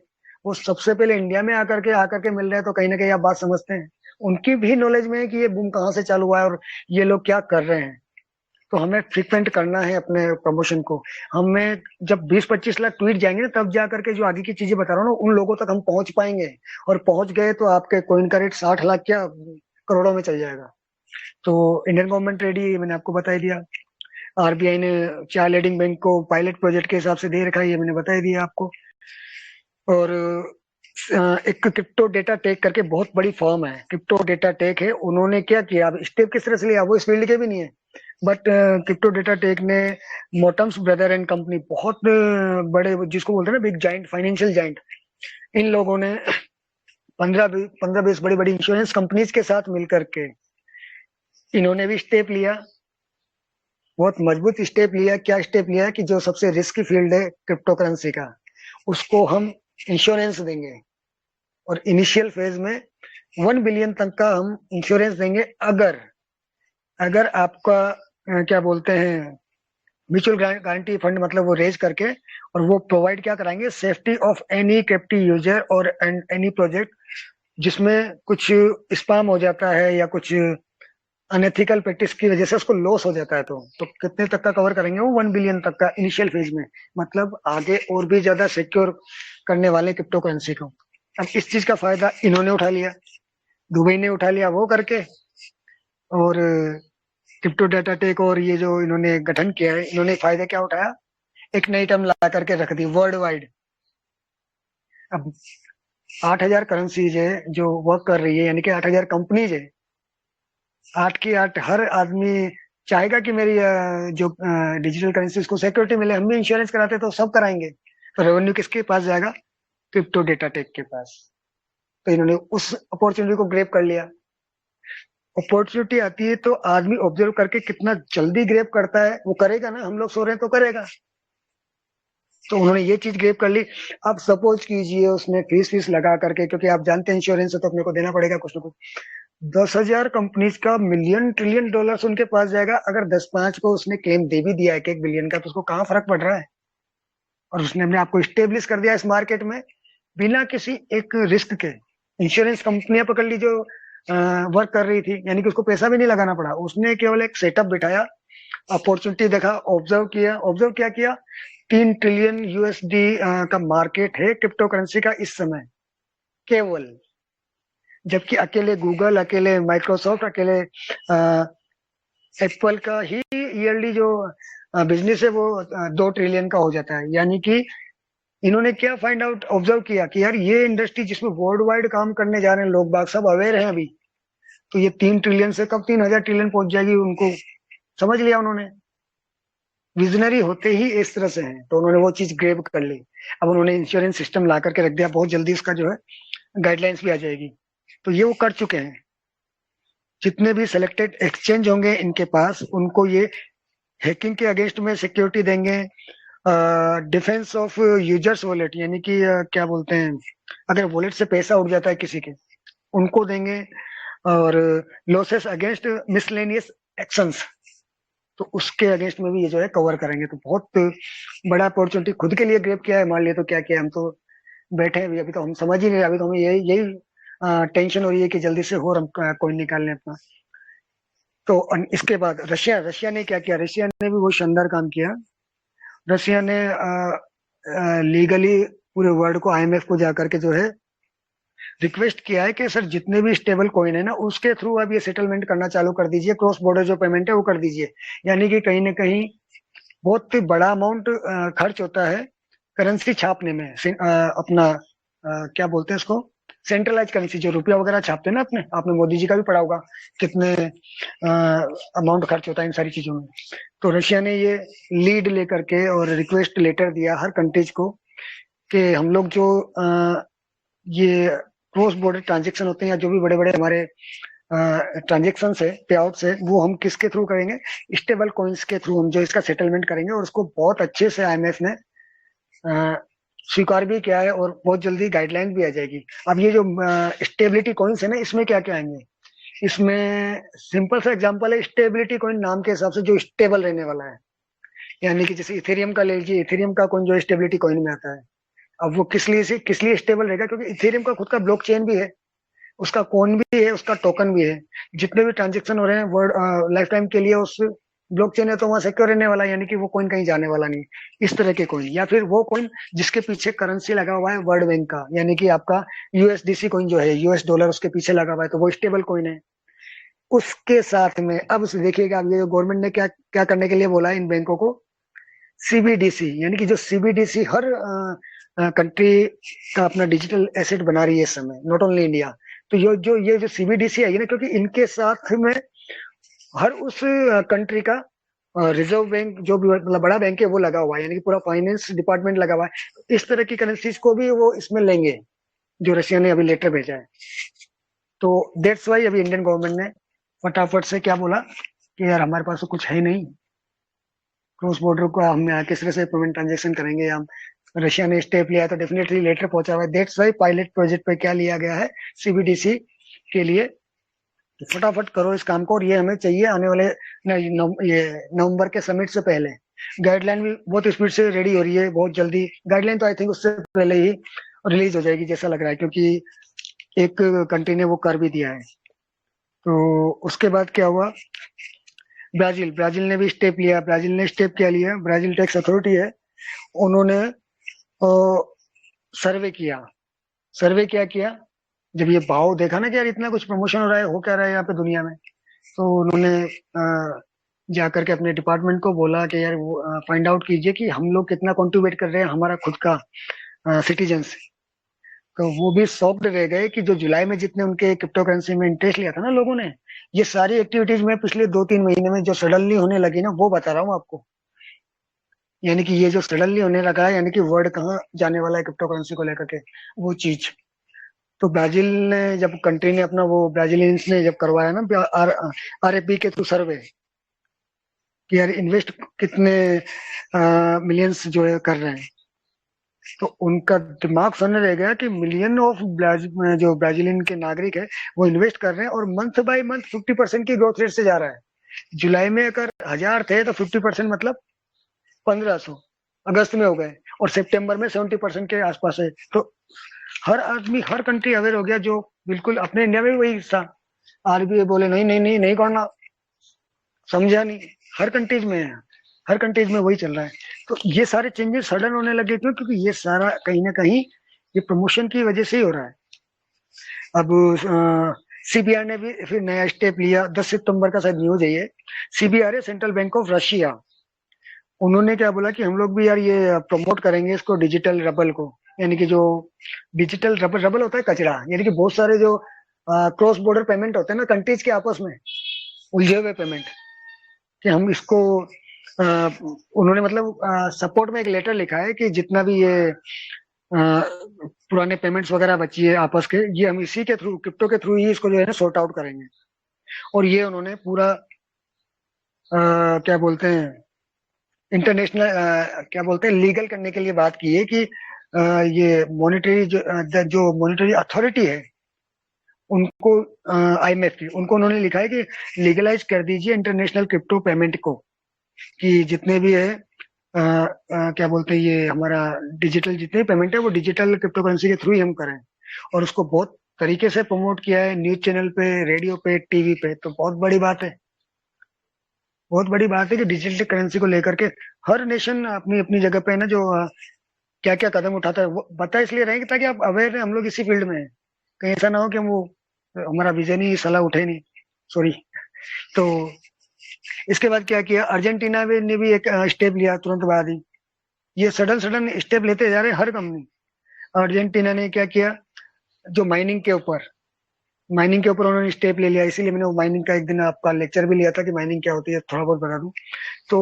वो सबसे पहले इंडिया में आकर के मिल रहे हैं, तो कहीं ना कहीं आप बात समझते हैं, उनकी भी नॉलेज में है कि ये बूम कहाँ से चालू हुआ है और ये लोग क्या कर रहे हैं। तो हमें फ्रीक्वेंट करना है अपने प्रमोशन को। हमें जब 20-25 लाख ट्वीट जाएंगे ना, तब जा करके जो आगे की चीजें बता रहा हूँ ना, उन लोगों तक हम पहुंच पाएंगे। और पहुंच गए तो आपके कॉइन का रेट 60 लाख क्या करोड़ों में चल जाएगा। तो इंडियन गवर्नमेंट रेडी, मैंने आपको बता ही दिया। आरबीआई ने 4 लीडिंग बैंक को पायलट प्रोजेक्ट के हिसाब से दे रखा है, ये मैंने बता ही दिया आपको। और एक क्रिप्टो डेटा टेक करके बहुत बड़ी फर्म है, क्रिप्टो डेटा टेक है, उन्होंने क्या किया, अब स्टेप किस तरह से लिया, वो इस फील्ड के भी नहीं है, बट क्रिप्टो डेटा टेक ने मोटम्स ब्रदर एंड कंपनी, बहुत बड़े जिसको बोलते हैं ना बिग जाइंट, फाइनेंशियल जाइंट, इन लोगों ने 15-20 बड़ी बड़ी इंश्योरेंस कंपनीज के साथ मिलकर के इन्होंने भी स्टेप लिया, बहुत मजबूत स्टेप लिया। क्या स्टेप लिया कि जो सबसे रिस्की फील्ड है क्रिप्टो करेंसी का, उसको हम इंश्योरेंस देंगे, और इनिशियल फेज में 1 बिलियन तक का हम इंश्योरेंस देंगे, अगर आपका क्या बोलते हैं म्यूचुअल गारंटी फंड, मतलब वो रेज करके, और वो प्रोवाइड क्या कराएंगे, safety of any crypto user और एनी प्रोजेक्ट जिसमें कुछ स्पैम हो जाता है या कुछ अनएथिकल प्रैक्टिस की वजह से उसको लॉस हो जाता है, तो कितने तक का कवर करेंगे, वो 1 बिलियन तक का इनिशियल फेज में, मतलब आगे और भी ज्यादा सिक्योर करने वाले क्रिप्टो करेंसी को। अब इस चीज का फायदा इन्होंने उठा लिया, दुबई ने उठा लिया वो करके, और क्रिप्टो डाटा टेक और ये जो इन्होंने गठन किया है, इन्होंने फायदा क्या उठाया, एक नई टर्म ला करके रख दी, वर्ल्ड वाइड। अब 8,000 करेंसीज है जो वर्क कर रही है, यानी कि 8,000 कंपनीज है, 8 की 8 हर आदमी चाहेगा कि मेरी जो डिजिटल करेंसी को सिक्योरिटी मिले, हम भी इंश्योरेंस कराते तो सब कराएंगे, तो रेवेन्यू किसके पास जाएगा, क्रिप्टो डेटा टेक के पास। तो इन्होंने उस अपॉर्चुनिटी को ग्रैब कर लिया। अपॉर्चुनिटी आती है तो आदमी ऑब्जर्व करके कितना जल्दी ग्रैब करता है, वो करेगा ना, हम लोग सो रहे हैं तो करेगा। तो उन्होंने ये चीज ग्रैब कर ली। अब सपोज कीजिए उसने फीस लगा करके, क्योंकि आप जानते हैं इंश्योरेंस है तो अपने को देना पड़ेगा कुछ ना कुछ, 10,000 कंपनीज का मिलियन ट्रिलियन डॉलर्स उनके पास जाएगा। अगर 10-5 को उसने क्लेम दे भी दिया 1-1 बिलियन का, तो उसको कहाँ फर्क पड़ रहा है, और उसने अपने आप को स्टेब्लिश कर दिया इस मार्केट में बिना किसी एक रिस्क के। इंश्योरेंस कंपनियां पकड़ ली जो वर्क कर रही थी, यानी कि उसको पैसा भी नहीं लगाना पड़ा, उसने केवल एक सेटअप बिठाया, अपॉर्चुनिटी देखा, ऑब्जर्व क्या किया, 3 ट्रिलियन यूएसडी का मार्केट है क्रिप्टो करेंसी का इस समय। केवल। जबकि अकेले गूगल, अकेले माइक्रोसॉफ्ट, अकेले एप्पल का ही ईयरली जो बिजनेस है वो 2 ट्रिलियन का हो जाता है। यानी कि इन्होंने क्या फाइंड आउट ऑब्जर्व किया कि यार ये इंडस्ट्री जिसमें वर्ल्ड वाइड काम करने जा रहे हैं लोग बाग, सब अवेयर हैं अभी, तो ये 3 ट्रिलियन से कब 3,000 ट्रिलियन पहुंच जाएगी, उनको समझ लिया उन्होंने। विजनरी होते ही इस तरह से हैं, तो उन्होंने वो चीज ग्रेब कर ली। अब उन्होंने इंश्योरेंस सिस्टम ला करके रख दिया, बहुत जल्दी इसका जो है गाइडलाइंस भी आ जाएगी। तो ये वो कर चुके हैं। जितने भी सिलेक्टेड एक्सचेंज होंगे इनके पास, उनको ये हैकिंग के अगेंस्ट में सिक्योरिटी देंगे, डिफेंस ऑफ यूजर्स वॉलेट, यानी कि क्या बोलते हैं, अगर वॉलेट से पैसा उड़ जाता है किसी के, उनको देंगे, और लॉसेस अगेंस्ट मिसलेनियस एक्शंस, तो उसके अगेंस्ट में भी ये जो है कवर करेंगे। तो बहुत बड़ा अपॉर्चुनिटी खुद के लिए ग्रेब किया है। मान लिया तो क्या किया, हम तो बैठे हैं अभी तो हम समझ ही नहीं, अभी तो हमें यही यही टेंशन हो रही है कि जल्दी से हो, हम कोई निकाल लें अपना। तो इसके बाद रशिया रशिया ने क्या किया, रशिया ने भी वो शानदार काम किया। रशिया ने लीगली पूरे वर्ल्ड को, आईएमएफ को जाकर के जो है रिक्वेस्ट किया है कि सर जितने भी स्टेबल कॉइन है ना, उसके थ्रू अब ये सेटलमेंट करना चालू कर दीजिए, क्रॉस बॉर्डर जो पेमेंट है वो कर दीजिए। यानी कि कहीं ना कहीं बहुत बड़ा अमाउंट खर्च होता है करेंसी छापने में, अपना क्या बोलते हैं इसको, सेंट्रलाइज करेंसी, जो रुपया वगैरह छापते हैं ना अपने, आपने मोदी जी का भी पढ़ा होगा कितने अमाउंट खर्च होता है इन सारी चीजों में। तो रशिया ने ये लीड लेकर के और रिक्वेस्ट लेटर दिया हर कंट्रीज को कि हम लोग जो ये क्रॉस बॉर्डर ट्रांजेक्शन होते हैं, या जो भी बड़े बड़े हमारे ट्रांजेक्शन है, पे आउट है, वो हम किसके थ्रू करेंगे, स्टेबल कॉइन्स के थ्रू हम जो इसका सेटलमेंट करेंगे। और उसको बहुत अच्छे से आईएमएफ ने स्वीकार भी किया है, और बहुत जल्दी गाइडलाइन भी आ जाएगी। अब ये जो स्टेबिलिटी कॉइन्स है ना, इसमें क्या क्या आएंगे, इसमें सिंपल सा एग्जांपल है, स्टेबिलिटी कॉइन नाम के हिसाब से जो स्टेबल रहने वाला है। यानी कि जैसे इथेरियम का ले लीजिए, इथेरियम का कॉइन जो स्टेबिलिटी कॉइन में आता है, अब वो किस लिए स्टेबल रहेगा, क्योंकि इथेरियम का खुद का ब्लॉकचेन भी है, उसका कॉइन भी है, उसका टोकन भी है। जितने भी ट्रांजेक्शन हो रहे हैं वर्ल्ड लाइफ टाइम के लिए उस ब्लॉकचेन है, तो वहां सिक्योर रहने वाला है, यानी कि वो कॉइन कहीं जाने वाला नहीं। इस तरह के कॉइन, या फिर वो कॉइन जिसके पीछे करेंसी लगा हुआ है वर्ल्ड बैंक का, यानी कि आपका यूएसडीसी कॉइन जो है, यूएस डॉलर उसके पीछे लगा हुआ है, तो वो स्टेबल कॉइन है। उसके साथ में अब देखिएगा, अब ये गवर्नमेंट ने क्या क्या करने के लिए बोला है इन बैंकों को, सीबीडीसी, यानी कि जो सीबीडीसी हर कंट्री का अपना डिजिटल एसेट बना रही है इस समय, नॉट ओनली इंडिया। तो ये जो सीबीडीसी आई है ना, क्योंकि इनके साथ में हर उस कंट्री का रिजर्व बैंक, जो भी मतलब बड़ा बैंक है, वो लगा हुआ है, यानी कि पूरा फाइनेंस डिपार्टमेंट लगा हुआ है। इस तरह की करेंसीज को भी वो इसमें लेंगे, जो रशिया ने अभी लेटर भेजा है। तो दैट्स वाई अभी इंडियन गवर्नमेंट ने फटाफट से क्या बोला कि यार हमारे पास तो कुछ है नहीं, क्रॉस बॉर्डर को हम किस तरह से पेमेंट ट्रांजेक्शन करेंगे हम। रशिया ने स्टेप लिया है, तो डेफिनेटली लेटर पहुंचा हुआ है। दैट्स वाई पायलट प्रोजेक्ट पे क्या लिया गया है, सीबीडीसी के लिए, तो फटाफट करो इस काम को, और ये हमें चाहिए आने वाले ये नवंबर के समिट से पहले। गाइडलाइन भी बहुत स्पीड से रेडी हो रही है, बहुत जल्दी गाइडलाइन तो आई थिंक उससे पहले ही रिलीज हो जाएगी जैसा लग रहा है, क्योंकि एक कंट्री ने वो कर भी दिया है। तो उसके बाद क्या हुआ, ब्राजील ब्राजील ने भी स्टेप लिया। ब्राजील ने स्टेप क्या लिया, ब्राजील टैक्स अथॉरिटी है, उन्होंने सर्वे किया। सर्वे क्या किया, जब ये भाव देखा ना कि यार इतना कुछ प्रमोशन हो रहा है, हो क्या रहा है यहाँ पे दुनिया में, तो उन्होंने जाकर के अपने डिपार्टमेंट को बोला कि यार फाइंड आउट कीजिए कि हम लोग कितना कंट्रीब्यूट कर रहे हैं, हमारा खुद का सिटीजन्स। तो वो भी शॉक्ड रह गए कि जो जुलाई में जितने उनके क्रिप्टो करेंसी में इंटरेस्ट लिया था ना लोगों ने, ये सारी एक्टिविटीज में पिछले 2-3 महीने में जो सडनली होने लगी ना, वो बता रहा हूँ आपको। यानी कि ये जो सडनली होने लगा है, यानी कि वर्ल्ड कहाँ जाने वाला है क्रिप्टो करेंसी को लेकर के, वो चीज। तो ब्राजील ने जब कंट्री ने अपना वो ब्राजीलियंस ने जब करवाया ना आरएफपी के थ्रू सर्वे, कि यार इन्वेस्ट कितने मिलियंस जो है कर रहे हैं, तो उनका दिमाग सुनने रह गया कि मिलियन ऑफ जो ब्राजीलियन के नागरिक है वो इन्वेस्ट कर रहे हैं, और मंथ बाय मंथ 50% की ग्रोथ रेट से जा रहा है। जुलाई में अगर 1,000 थे तो 50% मतलब 1,500 अगस्त में हो गए, और सितंबर में 70% के आसपास है। तो हर आदमी, हर कंट्री अवेयर हो गया, जो बिल्कुल अपने इंडिया में भी वही हिस्सा, आरबीआई बोले नहीं नहीं नहीं नहीं करना, समझा नहीं, हर कंट्रीज में है, हर कंट्रीज में वही चल रहा है। तो ये सारे चेंजेस सडन होने लगे, क्यों, क्योंकि ये सारा कहीं ना कहीं ये प्रमोशन की वजह से ही हो रहा है। अब सीबीआर ने भी फिर नया स्टेप लिया, 10 सितंबर का शायद न्यूज है ये। सीबीआर है सेंट्रल बैंक ऑफ रशिया। उन्होंने क्या बोला कि हम लोग भी यार ये प्रमोट करेंगे इसको, डिजिटल रबल को, यानी कि जो डिजिटल रबल, रबल होता है कचरा, यानी कि बहुत सारे जो क्रॉस बॉर्डर पेमेंट होते हैं ना कंट्रीज के आपस में, उलझे हुए पेमेंट, कि हम इसको उन्होंने मतलब सपोर्ट में एक लेटर लिखा है कि जितना भी ये पुराने पेमेंट्स वगैरह बची है आपस के, ये हम इसी के थ्रू, क्रिप्टो के थ्रू ही इसको जो है ना सॉर्ट आउट करेंगे। और ये उन्होंने पूरा क्या बोलते हैं, इंटरनेशनल क्या बोलते हैं, लीगल करने के लिए बात की है कि ये मॉनेटरी जो मॉनेटरी अथॉरिटी है उनको, आईएमएफ की, उनको उन्होंने लिखा है कि लीगलाइज कर दीजिए इंटरनेशनल क्रिप्टो पेमेंट को, कि जितने भी है क्या बोलते हैं ये हमारा डिजिटल जितने पेमेंट है वो डिजिटल क्रिप्टो करेंसी के थ्रू ही हम करें। और उसको बहुत तरीके से प्रमोट किया है, न्यूज चैनल पे, रेडियो पे, टीवी पे। तो बहुत बड़ी बात है, बहुत बड़ी बात है कि डिजिटल करेंसी को लेकर के हर नेशन अपनी अपनी जगह पे है ना, जो क्या क्या कदम उठाता है वो बता इसलिए रहे कि ताकि आप अवेयर है, हम लोग इसी फील्ड में हैं, कहीं ऐसा ना हो कि हम वो हमारा विजन ही सलाह उठे नहीं, सॉरी। तो इसके बाद क्या किया, अर्जेंटीना ने भी एक स्टेप लिया तुरंत बाद ही। ये सडन सडन स्टेप लेते जा रहे हैं हर कंपनी। अर्जेंटीना ने क्या किया, जो माइनिंग के ऊपर उन्होंने स्टेप ले लिया, इसीलिए मैंने वो माइनिंग का एक दिन आपका लेक्चर भी लिया था कि माइनिंग क्या होती है, थोड़ा बहुत बता दूं। तो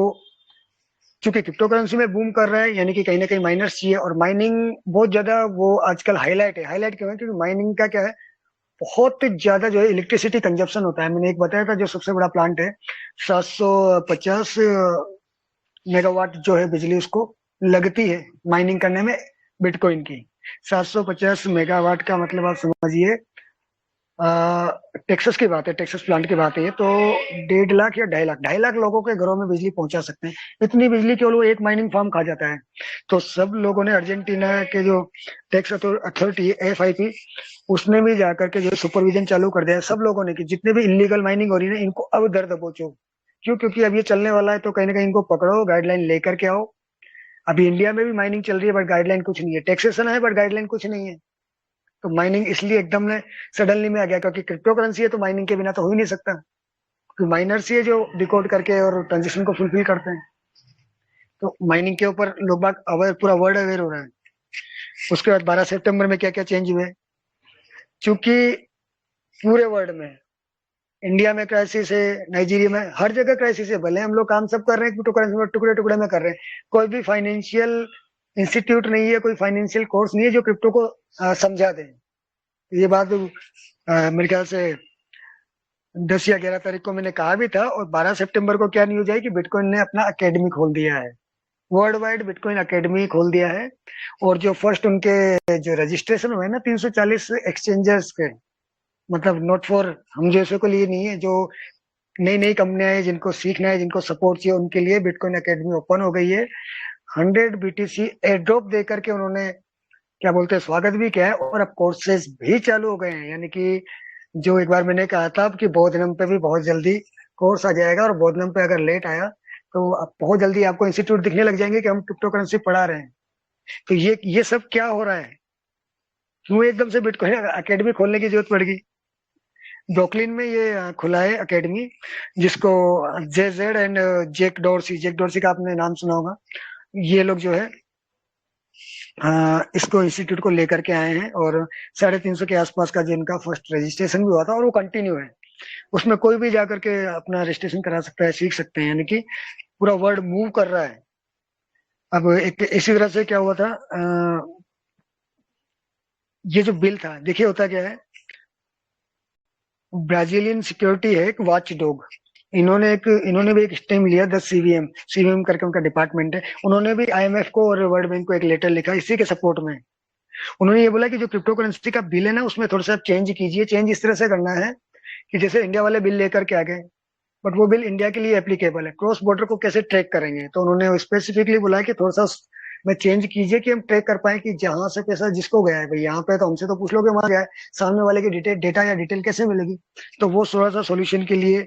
चूंकि क्रिप्टो करेंसी में बूम कर रहा है, यानी कि कहीं ना कहीं माइनर्स चाहिए, और माइनिंग बहुत ज्यादा वो आजकल हाईलाइट है। हाईलाइट क्यों है, क्योंकि माइनिंग का क्या है, बहुत ज्यादा जो है इलेक्ट्रिसिटी कंजप्शन होता है। मैंने एक बताया था, जो सबसे बड़ा प्लांट है 750 मेगावाट जो है बिजली उसको लगती है माइनिंग करने में बिटकॉइन की। 750 मेगावाट का मतलब आप समझिए, टेक्सास की बात है, टेक्सास प्लांट की बात है ये। तो 1.5 लाख या 2.5 लाख लोगों के घरों में बिजली पहुंचा सकते हैं। इतनी बिजली केवल वो एक माइनिंग फार्म खा जाता है। तो सब लोगों ने, अर्जेंटीना के जो टैक्स अथॉरिटी एफआईपी, उसने भी जाकर के जो सुपरविजन चालू कर दिया है सब लोगों ने, कि जितने भी इलीगल माइनिंग हो रही है ना इनको अब दर दबोचो। क्यों? क्योंकि अब ये चलने वाला है, तो कहीं ना कहीं इनको पकड़ो, गाइडलाइन लेकर के आओ। अभी इंडिया में भी माइनिंग चल रही है बट गाइडलाइन कुछ नहीं है, टैक्सेशन है बट गाइडलाइन कुछ नहीं है। तो माइनिंग इसलिए एकदम ने सडनली में आ गया, क्योंकि क्रिप्टो करेंसी है तो माइनिंग के बिना तो हो ही नहीं सकता, क्योंकि माइनर्स ही है जो डिकोड करके और ट्रांजेक्शन को फुलफिल करते हैं। तो माइनिंग के ऊपर लोग बाग अवेयर, पूरा वर्ल्ड अवेयर हो रहा है। उसके बाद 12 सितंबर में क्या क्या चेंज हुए, क्योंकि पूरे वर्ल्ड में, इंडिया में क्राइसिस है, नाइजीरिया में, हर जगह क्राइसिस है। भले हम लोग काम सब कर रहे हैं क्रिप्टो करेंसी में, टुकड़े टुकड़े में कर रहे हैं, कोई भी फाइनेंशियल इंस्टीट्यूट नहीं है, कोई फाइनेंशियल कोर्स नहीं है जो क्रिप्टो को समझा दे। ये बात मेरे ख्याल से 10 या 11 तारीख को मैंने कहा भी था। और 12 सितंबर को क्या न्यूज है कि बिटकॉइन ने अपना अकेडमी खोल दिया है, वर्ल्ड वाइड बिटकॉइन अकेडमी खोल दिया है। और जो फर्स्ट उनके जो रजिस्ट्रेशन हुए ना 340 एक्सचेंजर्स के, मतलब नॉट फॉर हम जैसे को लिए नहीं है, जो नई नई कंपनियां हैं जिनको सीखना है, जिनको सपोर्ट चाहिए, उनके लिए बिटकॉइन अकेडमी ओपन हो गई है। 100 BTC एयर ड्रॉप देकर के उन्होंने क्या बोलते हैं स्वागत भी किया है। और अब कोर्सेज भी चालू हो गए हैं, यानी कि जो एक बार मैंने कहा था कि बोधनम पे भी बहुत जल्दी कोर्स आ जाएगा, और बोधनम पे अगर लेट आया तो अब बहुत जल्दी आपको इंस्टीट्यूट दिखने लग जाएंगे कि हम क्रिप्टो करेंसी पढ़ा रहे हैं। तो ये सब क्या हो रहा है, क्यों एकदम से बिटकॉइन अकेडमी खोलने की जरूरत पड़ गई? ब्रुकलिन में ये खुला है अकेडमी, जिसको जेजेड एंड जेक डोर्सी का आपने नाम सुना होगा। ये लोग जो है इसको इंस्टीट्यूट को लेकर के आए हैं, और 350 के आसपास का जिनका फर्स्ट रजिस्ट्रेशन भी हुआ था, और वो कंटिन्यू है। उसमें कोई भी जाकर के अपना रजिस्ट्रेशन करा सकता है, सीख सकते हैं, यानी कि पूरा वर्ल्ड मूव कर रहा है। अब एक इसी तरह से क्या हुआ था, ये जो बिल था, देखिए होता क्या है, ब्राजीलियन सिक्योरिटी है एक वॉच डॉग, इन्होंने भी एक स्टेम लिया 10 CVM करके उनका डिपार्टमेंट है। उन्होंने भी आईएमएफ को और वर्ल्ड बैंक को एक लेटर लिखा इसी के सपोर्ट में। उन्होंने ये बोला कि जो क्रिप्टो करेंसी का बिल है ना उसमें थोड़ा सा चेंज कीजिए। चेंज इस तरह से करना है कि जैसे इंडिया वाले बिल लेकर के आ गए, बट वो बिल इंडिया के लिए एप्लीकेबल है, क्रॉस बॉर्डर को कैसे ट्रैक करेंगे, तो उन्होंने स्पेसिफिकली बोला कि थोड़ा सा में चेंज कीजिए कि हम ट्रैक कर पाए कि जहां से पैसा जिसको गया है, भाई यहाँ पे तो हमसे तो पूछ लोगे वहां गया है, सामने वाले की डिटेल डेटा या डिटेल कैसे मिलेगी। तो वो थोड़ा सा सोल्यूशन के लिए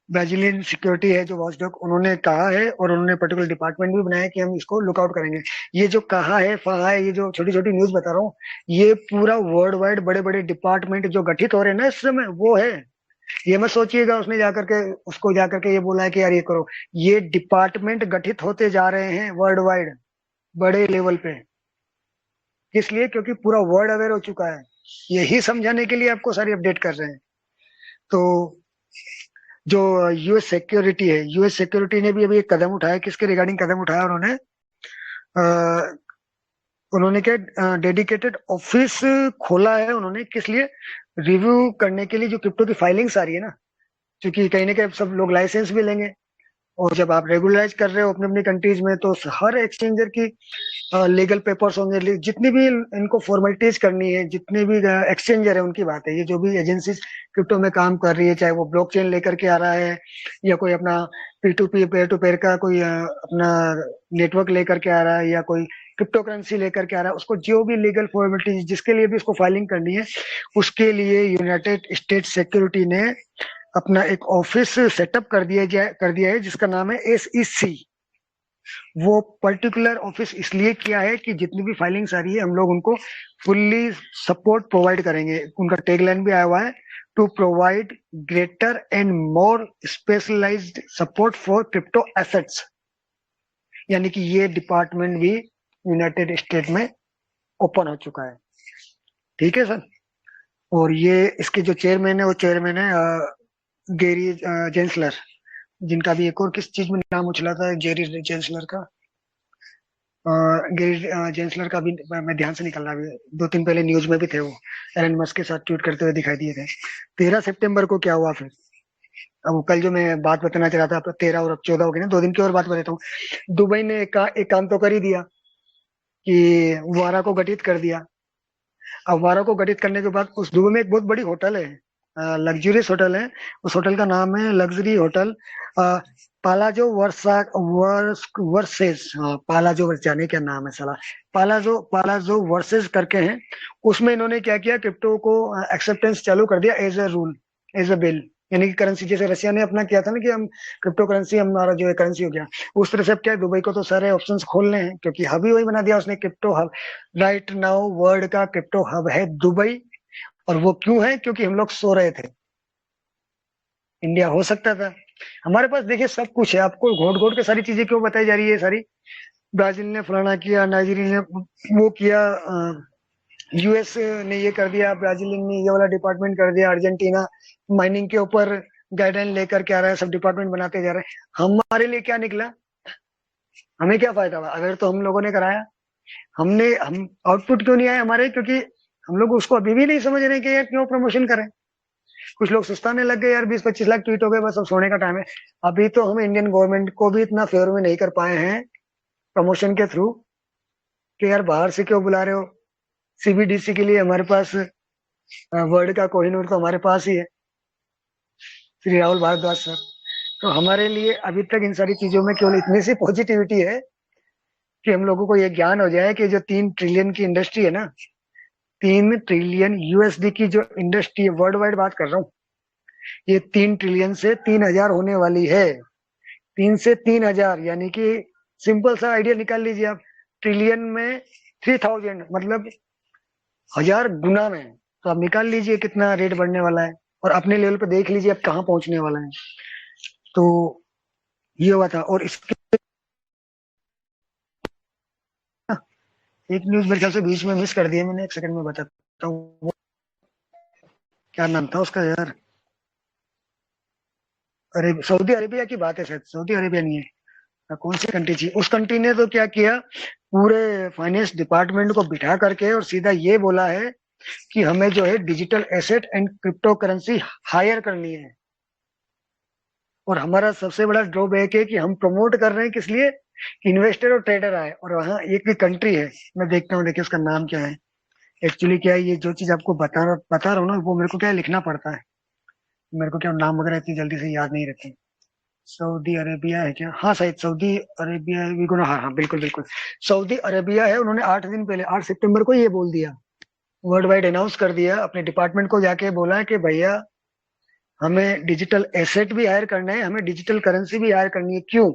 ब्राजीलियन सिक्योरिटी है जो वॉचडॉग, उन्होंने कहा है और उन्होंने पर्टिकुलर डिपार्टमेंट भी बनाया कि हम इसको लुकआउट करेंगे। ये जो कहा है फहा है, ये जो छोटी छोटी न्यूज बता रहा हूँ, ये पूरा वर्ल्ड वाइड बड़े बड़े डिपार्टमेंट जो गठित हो रहे हैं ना इस समय, वो है। ये मत सोचिएगा उसने जाकर के उसको जाकर के ये बोला है कि यार ये करो। ये डिपार्टमेंट गठित होते जा रहे हैं वर्ल्ड वाइड बड़े लेवल पे। इसलिए क्योंकि पूरा वर्ल्ड अवेयर हो चुका है। यही समझाने के लिए आपको सारी अपडेट कर रहे हैं। तो जो यूएस सिक्योरिटी है, यूएस सिक्योरिटी ने भी अभी एक कदम उठाया। किसके रिगार्डिंग कदम उठाया उन्होंने? अ, उन्होंने क्या डेडिकेटेड ऑफिस खोला है उन्होंने, किस लिए? रिव्यू करने के लिए जो क्रिप्टो की फाइलिंग्स आ रही है ना, क्योंकि कहीं ना कहीं सब लोग लाइसेंस भी लेंगे। और जब आप रेगुलराइज कर रहे हो अपनी अपनी कंट्रीज में, तो हर एक्सचेंजर की लीगल पेपर्स होंगे, जितनी भी इनको फॉर्मेलिटीज करनी है, जितने भी एक्सचेंजर है उनकी बात है। ये जो भी एजेंसी क्रिप्टो में काम कर रही है, चाहे वो ब्लॉकचेन लेकर के आ रहा है या कोई अपना P to P pair to pair का कोई अपना नेटवर्क लेकर के आ रहा है, या कोई क्रिप्टो करेंसी लेकर के आ रहा है, उसको जो भी लीगल फॉर्मेलिटीज जिसके लिए भी उसको फाइलिंग करनी है, उसके लिए यूनाइटेड स्टेट सिक्योरिटी ने अपना एक ऑफिस सेटअप कर दिया है जिसका नाम है SEC। वो पर्टिकुलर ऑफिस इसलिए किया है कि जितनी भी फाइलिंग्स आ रही है हम लोग उनको फुल्ली सपोर्ट प्रोवाइड करेंगे। उनका टैगलाइन भी आया हुआ है, to provide greater and more specialised support for crypto assets. यानी कि ये डिपार्टमेंट भी यूनाइटेड स्टेट में ओपन हो चुका है। ठीक है सर। और ये इसके जो चेयरमैन है, वो चेयरमैन है गेरी जेंसलर, जिनका भी एक और किस चीज में नाम उछला था, जेरी जेंसलर का। गेरी जेंसलर का भी मैं ध्यान से निकल रहा है, 2 दिन पहले न्यूज में भी थे वो, एलन मस्क के साथ ट्वीट करते हुए दिखाई दिए थे। 13 सितंबर को क्या हुआ फिर? अब वो कल जो मैं बात बताना चाह रहा था, अब 13 और अब 14 हो गई ना, 2 दिन की और बात बताता हूँ। दुबई ने एक काम तो कर ही दिया कि वारा को गठित कर दिया। अब वारा को गठित करने के बाद उस दुबई में एक बहुत बड़ी होटल है, लग्जरियस होटल है। उस होटल का नाम है लग्जरी होटल पालाजो वर्सा वर्सेस, हाँ पालाजो, जाने क्या नाम है साला, पालाजो वर्सेस करके हैं। उसमें इन्होंने क्या किया, क्रिप्टो को एक्सेप्टेंस चालू कर दिया as a rule, as a bill. यानी कि करेंसी, जैसे रशिया ने अपना किया था ना कि हम क्रिप्टो करेंसी हमारा जो है करेंसी हो गया, उस तरह से अब क्या है, दुबई को तो सारे ऑप्शंस खोलने हैं क्योंकि हब ही वही बना दिया उसने, crypto hub. Right now world का क्रिप्टो हब है दुबई। और वो क्यों है? क्योंकि हम लोग सो रहे थे, इंडिया हो सकता था। हमारे पास देखिए सब कुछ है, आपको घोट घोट के सारी चीजें क्यों बताई जा रही है सारी? ब्राजील ने फलाना किया, नाइजीरिया ने वो किया, यूएस ने ये कर दिया, ब्राजील ने ये वाला डिपार्टमेंट कर दिया, अर्जेंटीना माइनिंग के ऊपर गाइडलाइन लेकर के आ रहा है, सब डिपार्टमेंट बनाते जा रहे हैं। हमारे लिए क्या निकला? हमें क्या फायदा हुआ अगर तो हम लोगों ने कराया? हम आउटपुट क्यों नहीं आए हमारे? क्योंकि हम लोग उसको अभी भी नहीं समझ रहे कि यार क्यों प्रमोशन करें। कुछ लोग सुस्ताने लग गए यार, 20-25 लाख ट्वीट हो गए, बस अब सोने का टाइम है। अभी तो हम इंडियन गवर्नमेंट को भी इतना फेवर में नहीं कर पाए हैं प्रमोशन के थ्रू कि यार बाहर से क्यों बुला रहे हो। CBDC के लिए हमारे पास वर्ल्ड का कोहिनूर तो हमारे पास ही है, श्री राहुल भारद्वाज सर। तो हमारे लिए अभी तक इन सारी चीजों में केवल इतनी सी पॉजिटिविटी है कि हम लोगों को ये ज्ञान हो जाए कि जो 3 ट्रिलियन की इंडस्ट्री है ना, 3 ट्रिलियन USD की जो इंडस्ट्री है, वर्ल्ड वाइड बात कर रहा हूँ, ये 3 ट्रिलियन से 3,000 होने वाली है। 3 से 3,000 यानी कि सिंपल सा आइडिया निकाल लीजिए आप, ट्रिलियन में 3,000 मतलब 1,000 गुना में। तो आप निकाल लीजिए कितना रेट बढ़ने वाला है, और अपने लेवल पे देख लीजिए अब कहाँ पहुंचने वाला है। तो ये हुआ था। और इसके एक न्यूज मेरे ख्याल से बीच में मिस कर दिया मैंने, 1 सेकंड में बताता हूँ। क्या नाम था उसका यार? अरे सऊदी अरेबिया की बात है शायद, सऊदी अरेबिया नहीं है, कौन सी कंट्री थी? उस कंट्री ने तो क्या किया, पूरे फाइनेंस डिपार्टमेंट को बिठा करके और सीधा ये बोला है कि हमें जो है digital asset and crypto currency hire करनी है। और हमारा सबसे बड़ा ड्रॉबैक है कि हम प्रमोट कर रहे हैं किस लिए? इन्वेस्टर और ट्रेडर आए। और वहाँ एक भी कंट्री है, मैं देखता हूँ, देखिए उसका नाम क्या है। एक्चुअली क्या है, ये जो चीज आपको बता रहा हूँ ना, वो मेरे को क्या है, लिखना पड़ता है। मेरे को क्या नाम वगैरह इतनी जल्दी से याद नहीं रहते। सऊदी अरेबिया है क्या? हाँ शायद सऊदी अरेबिया भी को ना, हाँ हाँ बिल्कुल बिल्कुल सऊदी अरेबिया है। उन्होंने 8 दिन पहले, 8 सितंबर को ये बोल दिया, वर्ल्ड वाइड अनाउंस कर दिया, अपने डिपार्टमेंट को जाके बोला कि भैया हमें डिजिटल एसेट भी हायर करना है, हमें डिजिटल करेंसी भी हायर करनी है। क्यों?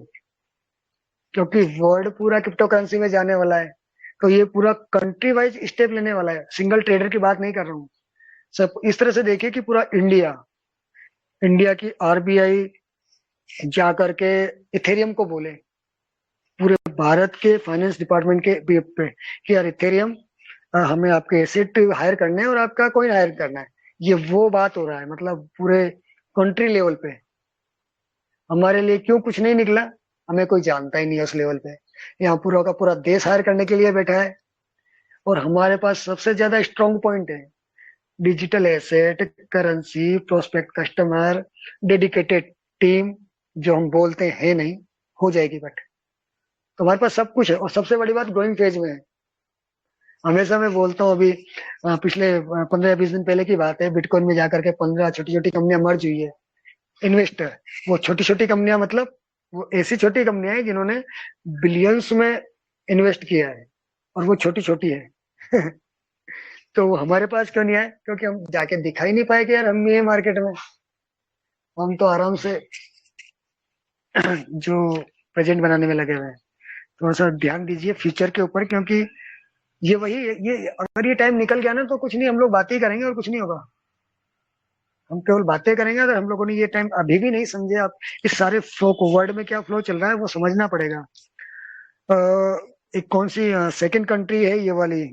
क्योंकि वर्ल्ड पूरा क्रिप्टो करेंसी में जाने वाला है। तो ये पूरा कंट्री वाइज स्टेप लेने वाला है, सिंगल ट्रेडर की बात नहीं कर रहा हूँ। सब इस तरह से देखिए कि पूरा इंडिया, इंडिया की आरबीआई जा करके इथेरियम को बोले, पूरे भारत के फाइनेंस डिपार्टमेंट के पे कि यार इथेरियम, हमें आपके एसेट हायर करने हैं और आपका कॉइन हायर करना है। ये वो बात हो रहा है, मतलब पूरे कंट्री लेवल पे। हमारे लिए क्यों कुछ नहीं निकला, हमें कोई जानता ही नहीं है उस लेवल पे। यहाँ पूरा का पूरा देश हायर करने के लिए बैठा है। और हमारे पास सबसे ज्यादा स्ट्रॉन्ग पॉइंट है, digital asset, currency, prospect customer, dedicated team, जो हम बोलते हैं नहीं, हो जाएगी। बट तो हमारे पास सब कुछ है, और सबसे बड़ी बात ग्रोइंग फेज में है। हमेशा मैं बोलता हूँ, अभी पिछले 15 या 20 दिन पहले की बात है, बिटकॉइन में जाकर के 15 छोटी छोटी कंपनियां मर्ज हुई है। इन्वेस्टर, वो छोटी छोटी कंपनियां, मतलब वो ऐसी छोटी कंपनियां हैं जिन्होंने बिलियंस में इन्वेस्ट किया है, और वो छोटी छोटी है। तो वो हमारे पास क्यों नहीं आए? क्योंकि हम जाके दिखा ही नहीं पाए कि यार हम भी है मार्केट में। हम तो आराम से जो प्रेजेंट बनाने में लगे हुए हैं। थोड़ा सा ध्यान दीजिए फ्यूचर के ऊपर, क्योंकि ये वही, ये अगर ये टाइम निकल गया ना तो कुछ नहीं, हम लोग बातें ही करेंगे और कुछ नहीं होगा। हम केवल बातें करेंगे। अगर हम लोगों ने ये टाइम अभी भी नहीं समझे, आप इस सारे फ्लो को, वर्ल्ड में क्या फ्लो चल रहा है वो समझना पड़ेगा। अ, एक कौन सी सेकंड कंट्री है ये वाली,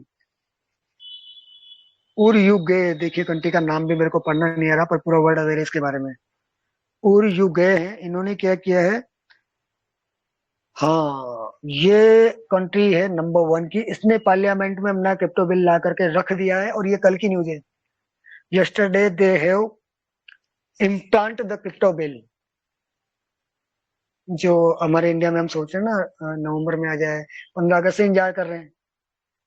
उरुग्वे, देखिए कंट्री का नाम भी मेरे को पढ़ना नहीं आ रहा, पर पूरा वर्ल्ड अवेयर है इसके बारे में। उरुग्वे है, इन्होंने क्या किया है, हाँ, ये कंट्री है नंबर 1 की। इसने पार्लियामेंट में अपना क्रिप्टो बिल ला करके रख दिया है, और ये कल की न्यूज है। Yesterday they have implant the crypto bill. जो हमारे इंडिया में हम सोच रहे हैं ना, नवंबर में आ जाए, 15 अगस्त से इंतजार कर रहे हैं,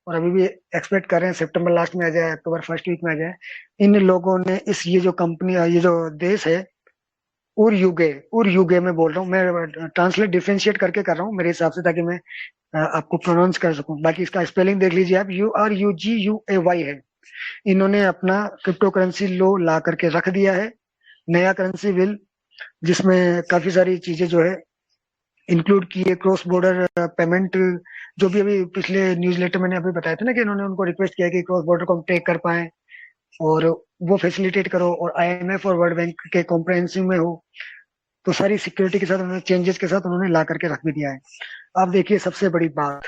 और अभी भी एक्सपेक्ट कर रहे हैं सितंबर लास्ट में आ जाए, अक्टूबर फर्स्ट वीक में आ जाए। इन लोगों ने इस, ये जो कंपनी, ये जो देश है, उर युगे में बोल रहा हूँ मैं, ट्रांसलेट डिफरेंशिएट करके कर रहा हूँ मेरे हिसाब से, ताकि मैं आपको प्रोनाउंस कर सकूं। बाकी इसका स्पेलिंग देख लीजिए आप, URUGUAY है। इन्होंने अपना क्रिप्टो करेंसी लो ला करके रख दिया है, नया करेंसी बिल, जिसमें काफी सारी चीजें जो है इंक्लूड की है। क्रॉस बॉर्डर पेमेंट, जो भी अभी पिछले न्यूज़लेटर मैंने अभी बताया था ना, कि इन्होंने उनको रिक्वेस्ट किया कि क्रॉस बॉर्डर को हम ट्रैक कर पाए, और वो फैसिलिटेट करो, और IMF और वर्ल्ड बैंक के कॉम्प्रहेंसिव में हो। तो सारी सिक्योरिटी के साथ उन्होंने, चेंजेस के साथ उन्होंने ला करके रख भी दिया है। अब देखिए सबसे बड़ी बात,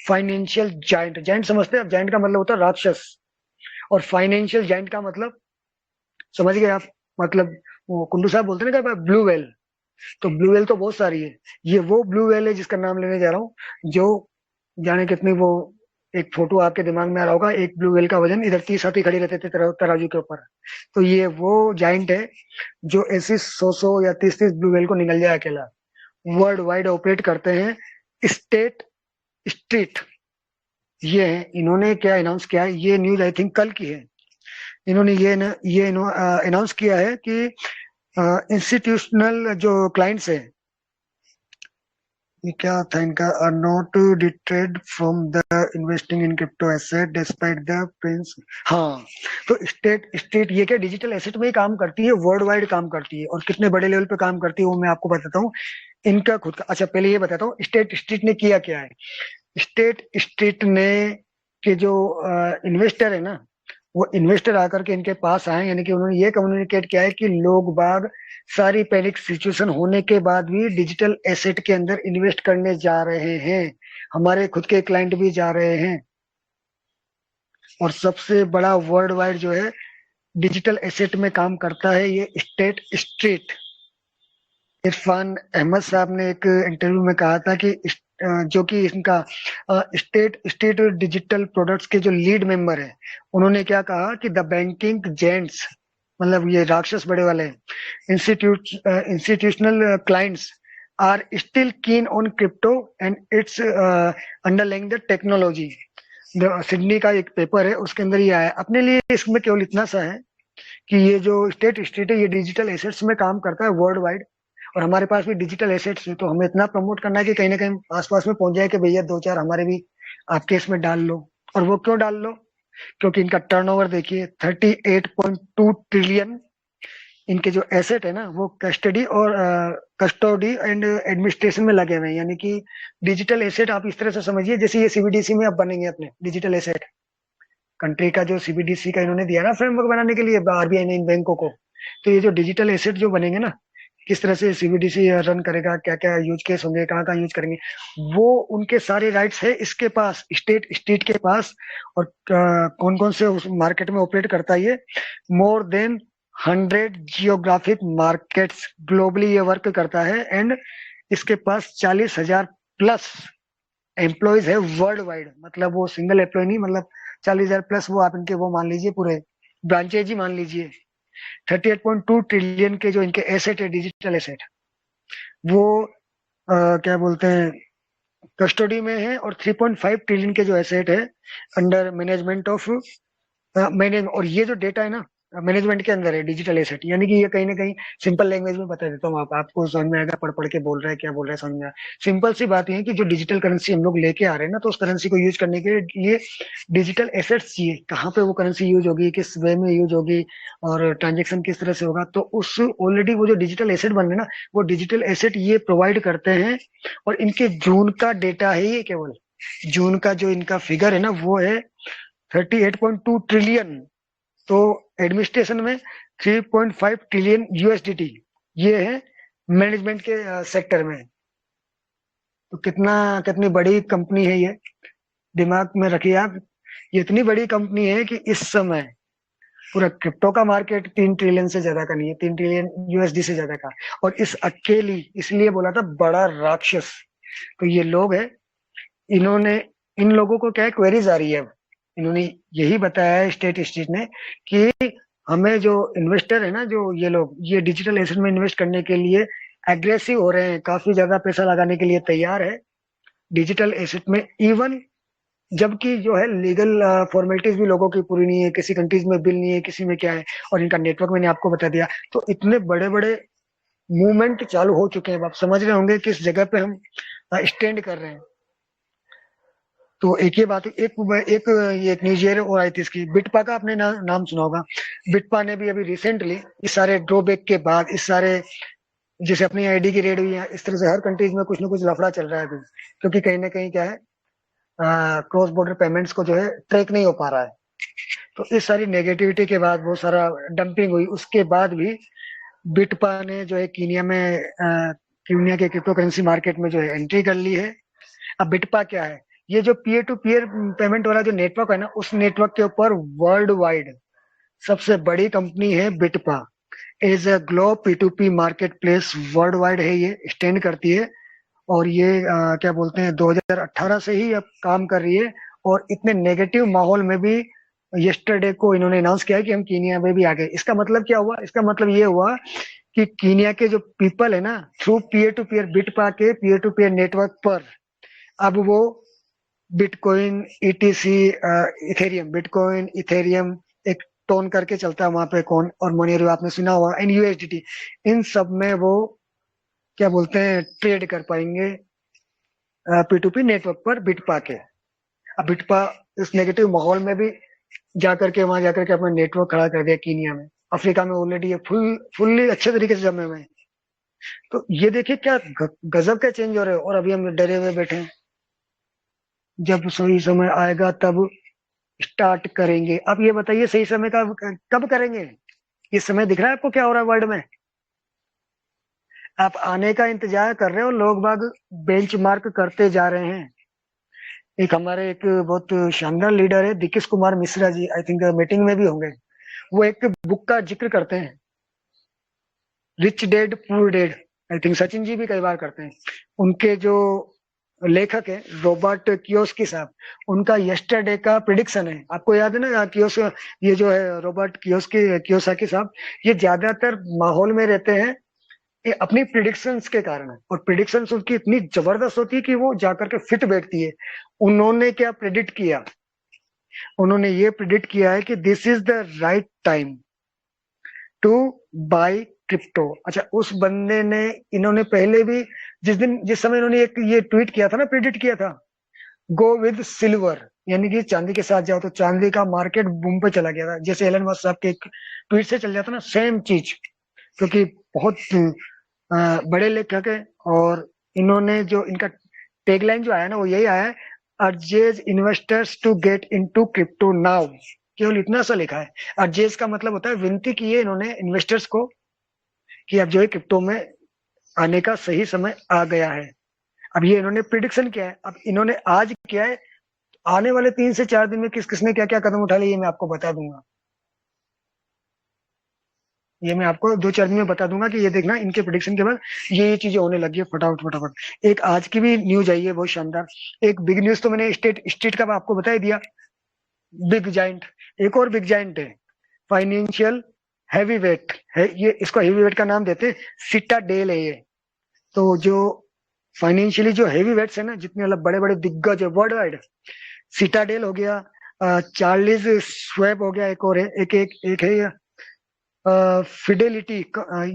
फाइनेंशियल जाइंट, जाइंट समझते हैं आप? जाइंट का मतलब होता है राक्षस, और फाइनेंशियल जाइंट का मतलब समझ गए आप? मतलब वो कुंडू साहब बोलते हैं ना ब्लू व्हेल, तो ब्लू व्हेल तो बहुत सारी है। ये वो ब्लू व्हेल है जिसका नाम लेने जा रहा हूँ, जो जाने कितनी वो, एक फोटो आपके दिमाग में आ रहा होगा, एक ब्लू व्हेल का वजन, इधर 30 हाथी खड़ी रहते थे तराजू के ऊपर। तो ये वो जाइंट है जो ऐसी 100 या 30 ब्लू व्हेल को निकल जाए अकेला। वर्ल्ड वाइड ऑपरेट करते हैं स्टेट स्ट्रीट। ये है, इन्होंने क्या अनाउंस किया है, ये न्यूज आई थिंक कल की है। इन्होंने ये अनाउंस किया है कि इंस्टीट्यूशनल जो क्लाइंट्स है, ये क्या था इनका, are not deterred from the investing in crypto asset despite the prince. हाँ, तो स्टेट स्टेट ये क्या डिजिटल एसेट में ही काम करती है, वर्ल्ड वाइड काम करती है, और कितने बड़े लेवल पे काम करती है वो मैं आपको बताता हूँ। इनका खुद का, अच्छा पहले ये बताता हूँ स्टेट स्ट्रीट ने किया क्या है। स्टेट स्ट्रीट ने, के जो इन्वेस्टर है ना, वो इन्वेस्टर आकर के इनके पास आए, यानी कि उन्होंने ये कम्युनिकेट किया है कि लोग बाग सारी पैनिक सिचुएशन होने के बाद भी डिजिटल एसेट के अंदर इन्वेस्ट करने जा रहे हैं। हमारे खुद के क्लाइंट भी जा रहे हैं। और सबसे बड़ा वर्ल्ड वाइड जो है डिजिटल एसेट में काम करता है ये स्टेट स्ट्रीट। इरफान अहमद साहब ने एक इंटरव्यू में कहा था कि जो कि इनका स्टेट स्टेट डिजिटल प्रोडक्ट्स के जो लीड मेंबर है, उन्होंने क्या कहा कि द बैंकिंग जेंट्स, मतलब ये राक्षस बड़े वाले institutional clients are still keen on crypto and its underlying the technology. Sydney का एक पेपर है, उसके अंदर ये आया। अपने लिए इसमें केवल इतना सा है कि ये जो स्टेट स्टेट है, ये डिजिटल एसेट्स में काम करता है वर्ल्ड वाइड, और हमारे पास भी डिजिटल एसेट्स है। तो हमें इतना प्रमोट करना है कि कहीं ना कहीं आसपास में पहुंच जाए कि भैया 2-4 हमारे भी आपके इसमें डाल लो। और वो क्यों डाल लो? क्योंकि इनका टर्नओवर देखिए 38.2 ट्रिलियन इनके जो एसेट है ना वो कस्टडी एंड एडमिनिस्ट्रेशन में लगे हुए हैं, यानी कि डिजिटल एसेट आप इस तरह से समझिए जैसे ये सीबीडीसी में अब बनेंगे अपने डिजिटल एसेट। कंट्री का जो सीबीडीसी का इन्होंने दिया ना फ्रेमवर्क बनाने के लिए आरबीआई ने इन बैंकों को, तो ये जो डिजिटल एसेट जो बनेंगे ना, किस तरह से सीबीडीसी रन करेगा, क्या क्या यूज केस होंगे, कहाँ कहाँ यूज करेंगे, वो उनके सारे राइट्स है इसके पास, स्टेट स्टेट के पास। और कौन कौन से उस मार्केट में ऑपरेट करता है ये, more than 100 geographic markets globally ये वर्क करता है। एंड इसके पास 40,000 प्लस एम्प्लॉयज है वर्ल्ड वाइड, मतलब वो सिंगल एम्प्लॉय नहीं, मतलब 40,000 प्लस वो आप इनके वो मान लीजिए पूरे ब्रांचेज ही मान लीजिए। 38.2 ट्रिलियन के जो इनके एसेट है डिजिटल एसेट, वो क्या बोलते हैं कस्टडी में है। और 3.5 ट्रिलियन के जो एसेट है अंडर मैनेजमेंट ऑफ मैनेज, और ये जो डेटा है ना मैनेजमेंट के अंदर है डिजिटल एसेट, यानी कि ये कहीं ना कहीं सिंपल लैंग्वेज में बता देता हूँ, आपको समझ में आएगा, पढ़ पढ़ के बोल रहा है क्या बोल रहा है समझ में आएगा। सिंपल सी बात ये है कि जो डिजिटल करेंसी हम लोग लेके आ रहे हैं ना, तो उस करेंसी को यूज करने के लिए डिजिटल एसेट्स चाहिए। कहाँ पे वो करेंसी यूज होगी, किस वे में यूज होगी, और ट्रांजेक्शन किस तरह से होगा, तो उस ऑलरेडी वो जो डिजिटल एसेट बन रहे ना, वो डिजिटल एसेट ये प्रोवाइड करते हैं। और इनके जून का डेटा है, ये केवल जून का जो इनका फिगर है ना वो है 38.2 ट्रिलियन। तो एडमिनिस्ट्रेशन में 3.5 ट्रिलियन यूएसडीटी ये है मैनेजमेंट के सेक्टर में। तो कितनी बड़ी कंपनी है ये, दिमाग में रखिए आप। ये इतनी बड़ी कंपनी है कि इस समय पूरा क्रिप्टो का मार्केट 3 ट्रिलियन से ज्यादा का नहीं है, 3 ट्रिलियन यूएसडी से ज्यादा का। और इस अकेली, इसलिए बोला था बड़ा राक्षस। तो ये लोग है, इन्होंने, इन लोगों को क्या क्वेरीज आ रही है अब, इन्होंने यही बताया है स्टेट ने कि हमें जो इन्वेस्टर है ना, जो ये लोग ये डिजिटल एसेट में इन्वेस्ट करने के लिए एग्रेसिव हो रहे हैं, काफी ज्यादा पैसा लगाने के लिए तैयार है डिजिटल एसेट में। इवन जबकि जो है लीगल फॉर्मेलिटीज भी लोगों की पूरी नहीं है, किसी कंट्रीज में बिल नहीं है, किसी में क्या है, और इनका नेटवर्क मैंने आपको बता दिया। तो इतने बड़े बड़े मूवमेंट चालू हो चुके हैं, आप समझ रहे होंगे किस जगह पे हम स्टैंड कर रहे हैं। तो एक ये बात, एक न्यूज और आई थी इसकी, बिटपा का आपने नाम सुना होगा। बिटपा ने भी अभी रिसेंटली इस सारे ड्रॉबैक के बाद, इस सारे जैसे अपनी आईडी की रेड हुई है, इस तरह से हर कंट्रीज में कुछ ना कुछ लफड़ा चल रहा है अभी, क्योंकि कहीं ना कहीं क्या है, क्रॉस बॉर्डर पेमेंट्स को जो है ट्रैक नहीं हो पा रहा है। तो इस सारी नेगेटिविटी के बाद बहुत सारा डंपिंग हुई, उसके बाद भी बिटपा ने जो है कीनिया में कीनिया के क्रिप्टो करेंसी मार्केट में जो है एंट्री कर ली है। अब बिटपा क्या है, ये जो पीयर टू पीयर पेमेंट वाला जो नेटवर्क है ना, उस नेटवर्क के ऊपर वर्ल्ड वाइड सबसे बड़ी कंपनी है बिटपा। As a global P to P marketplace worldwide है, ये स्टैंड करती है। और ये क्या बोलते हैं 2018 से ही अब काम कर रही है। और इतने नेगेटिव माहौल में भी यस्टरडे को इन्होंने अनाउंस किया कि हम कीनिया में भी आ गए। इसका मतलब क्या हुआ, इसका मतलब ये हुआ कि कीनिया के जो पीपल है ना, थ्रू पीयर टू पीयर बिटपा के पीयर टू पीयर नेटवर्क पर अब वो bitcoin etc Ethereum, bitcoin Ethereum एक टोन करके चलता है वहां पे, कौन और मोनेरो आपने सुना हुआ, एंड यूएसडीटी, इन सब में वो क्या बोलते हैं ट्रेड कर पाएंगे पी टू पी नेटवर्क पर बिटपा के। अब बिटपा इस नेगेटिव माहौल में भी जाकर के वहां जाकर के अपना नेटवर्क खड़ा कर दिया कीनिया में। अफ्रीका में ऑलरेडी ये फुल्ली अच्छे तरीके से जमे हुए हैं। तो ये देखिए क्या गजब का चेंज हो रहा है, और अभी हम डरे हुए बैठे हैं। जब सही समय आएगा तब स्टार्ट करेंगे। अब ये बताइए सही समय का कब करेंगे, ये समय दिख रहा है आपको क्या हो रहा है वर्ल्ड में? आप आने का इंतजार कर रहे हो, लोग बाग बेंचमार्क करते जा रहे हैं। एक हमारे एक बहुत शानदार लीडर है Dikesh Kumar Mishra ji, I think meeting में भी होंगे, वो एक बुक का जिक्र करते हैं, rich dad poor dad, I think Sachin ji भी कई बार करते हैं। उनके जो लेखक है रॉबर्ट कियोस्की साहब, उनका यस्टरडे का प्रिडिक्शन है, आपको याद है ना कियोस, ये जो है रॉबर्ट कियोसाकी साहब, ये ज्यादातर माहौल में रहते हैं ये अपनी प्रिडिक्शंस के कारण है। और प्रिडिक्शंस उनकी इतनी जबरदस्त होती है कि वो जाकर के फिट बैठती है। उन्होंने क्या प्रिडिक्ट किया, उन्होंने ये प्रिडिक्ट किया है कि this is the right time to buy crypto. अच्छा, उस बंदे ने, इन्होंने पहले भी जिस समय इन्होंने एक ये ट्वीट किया था ना, प्रिडिक्ट किया था, गो विद सिल्वर, यानी कि चांदी के साथ जाओ, तो चांदी का मार्केट बूम पे चला गया था, जैसे एलन मस्क साहब के एक ट्वीट से चल जाता ना, सेम चीज। क्योंकि बहुत बड़े लेखक है। और इन्होंने जो इनका टैगलाइन जो आया ना वो यही आया है, urges investors to get into crypto now. केवल इतना सा लिखा है। अर्जेज का मतलब होता है विनती की है इन्होंने इन्वेस्टर्स को कि अब जो है क्रिप्टो में आने का सही समय आ गया है। अब ये इन्होंने प्रिडिक्शन किया है, अब इन्होंने आज किया है, आने वाले 3 से 4 दिन में किस किसने क्या क्या कदम उठा लिए ये मैं आपको बता दूंगा। ये मैं आपको 2 4 दिन में बता दूंगा कि ये देखना इनके प्रिडिक्शन के बाद ये चीजें होने लगी है फटाफट फटाफट। एक आज की भी न्यूज आई है बहुत शानदार। एक बिग न्यूज तो मैंने स्टेट स्टेट का आपको बता ही दिया, बिग जाइंट। एक और बिग जाइंट है, फाइनेंशियल हैवी वेट है ये, इसको हैवी वेट का नाम देते हैं, सिटाडेल है ये। तो जो फाइनेंशियली जो हैवी वेट्स है ना, जितने मतलब बड़े बड़े दिग्गज है वर्ल्ड वाइड, सिटाडेल हो गया, चार्लिस स्वैब हो गया, एक और है, एक है ये फिडेलिटी।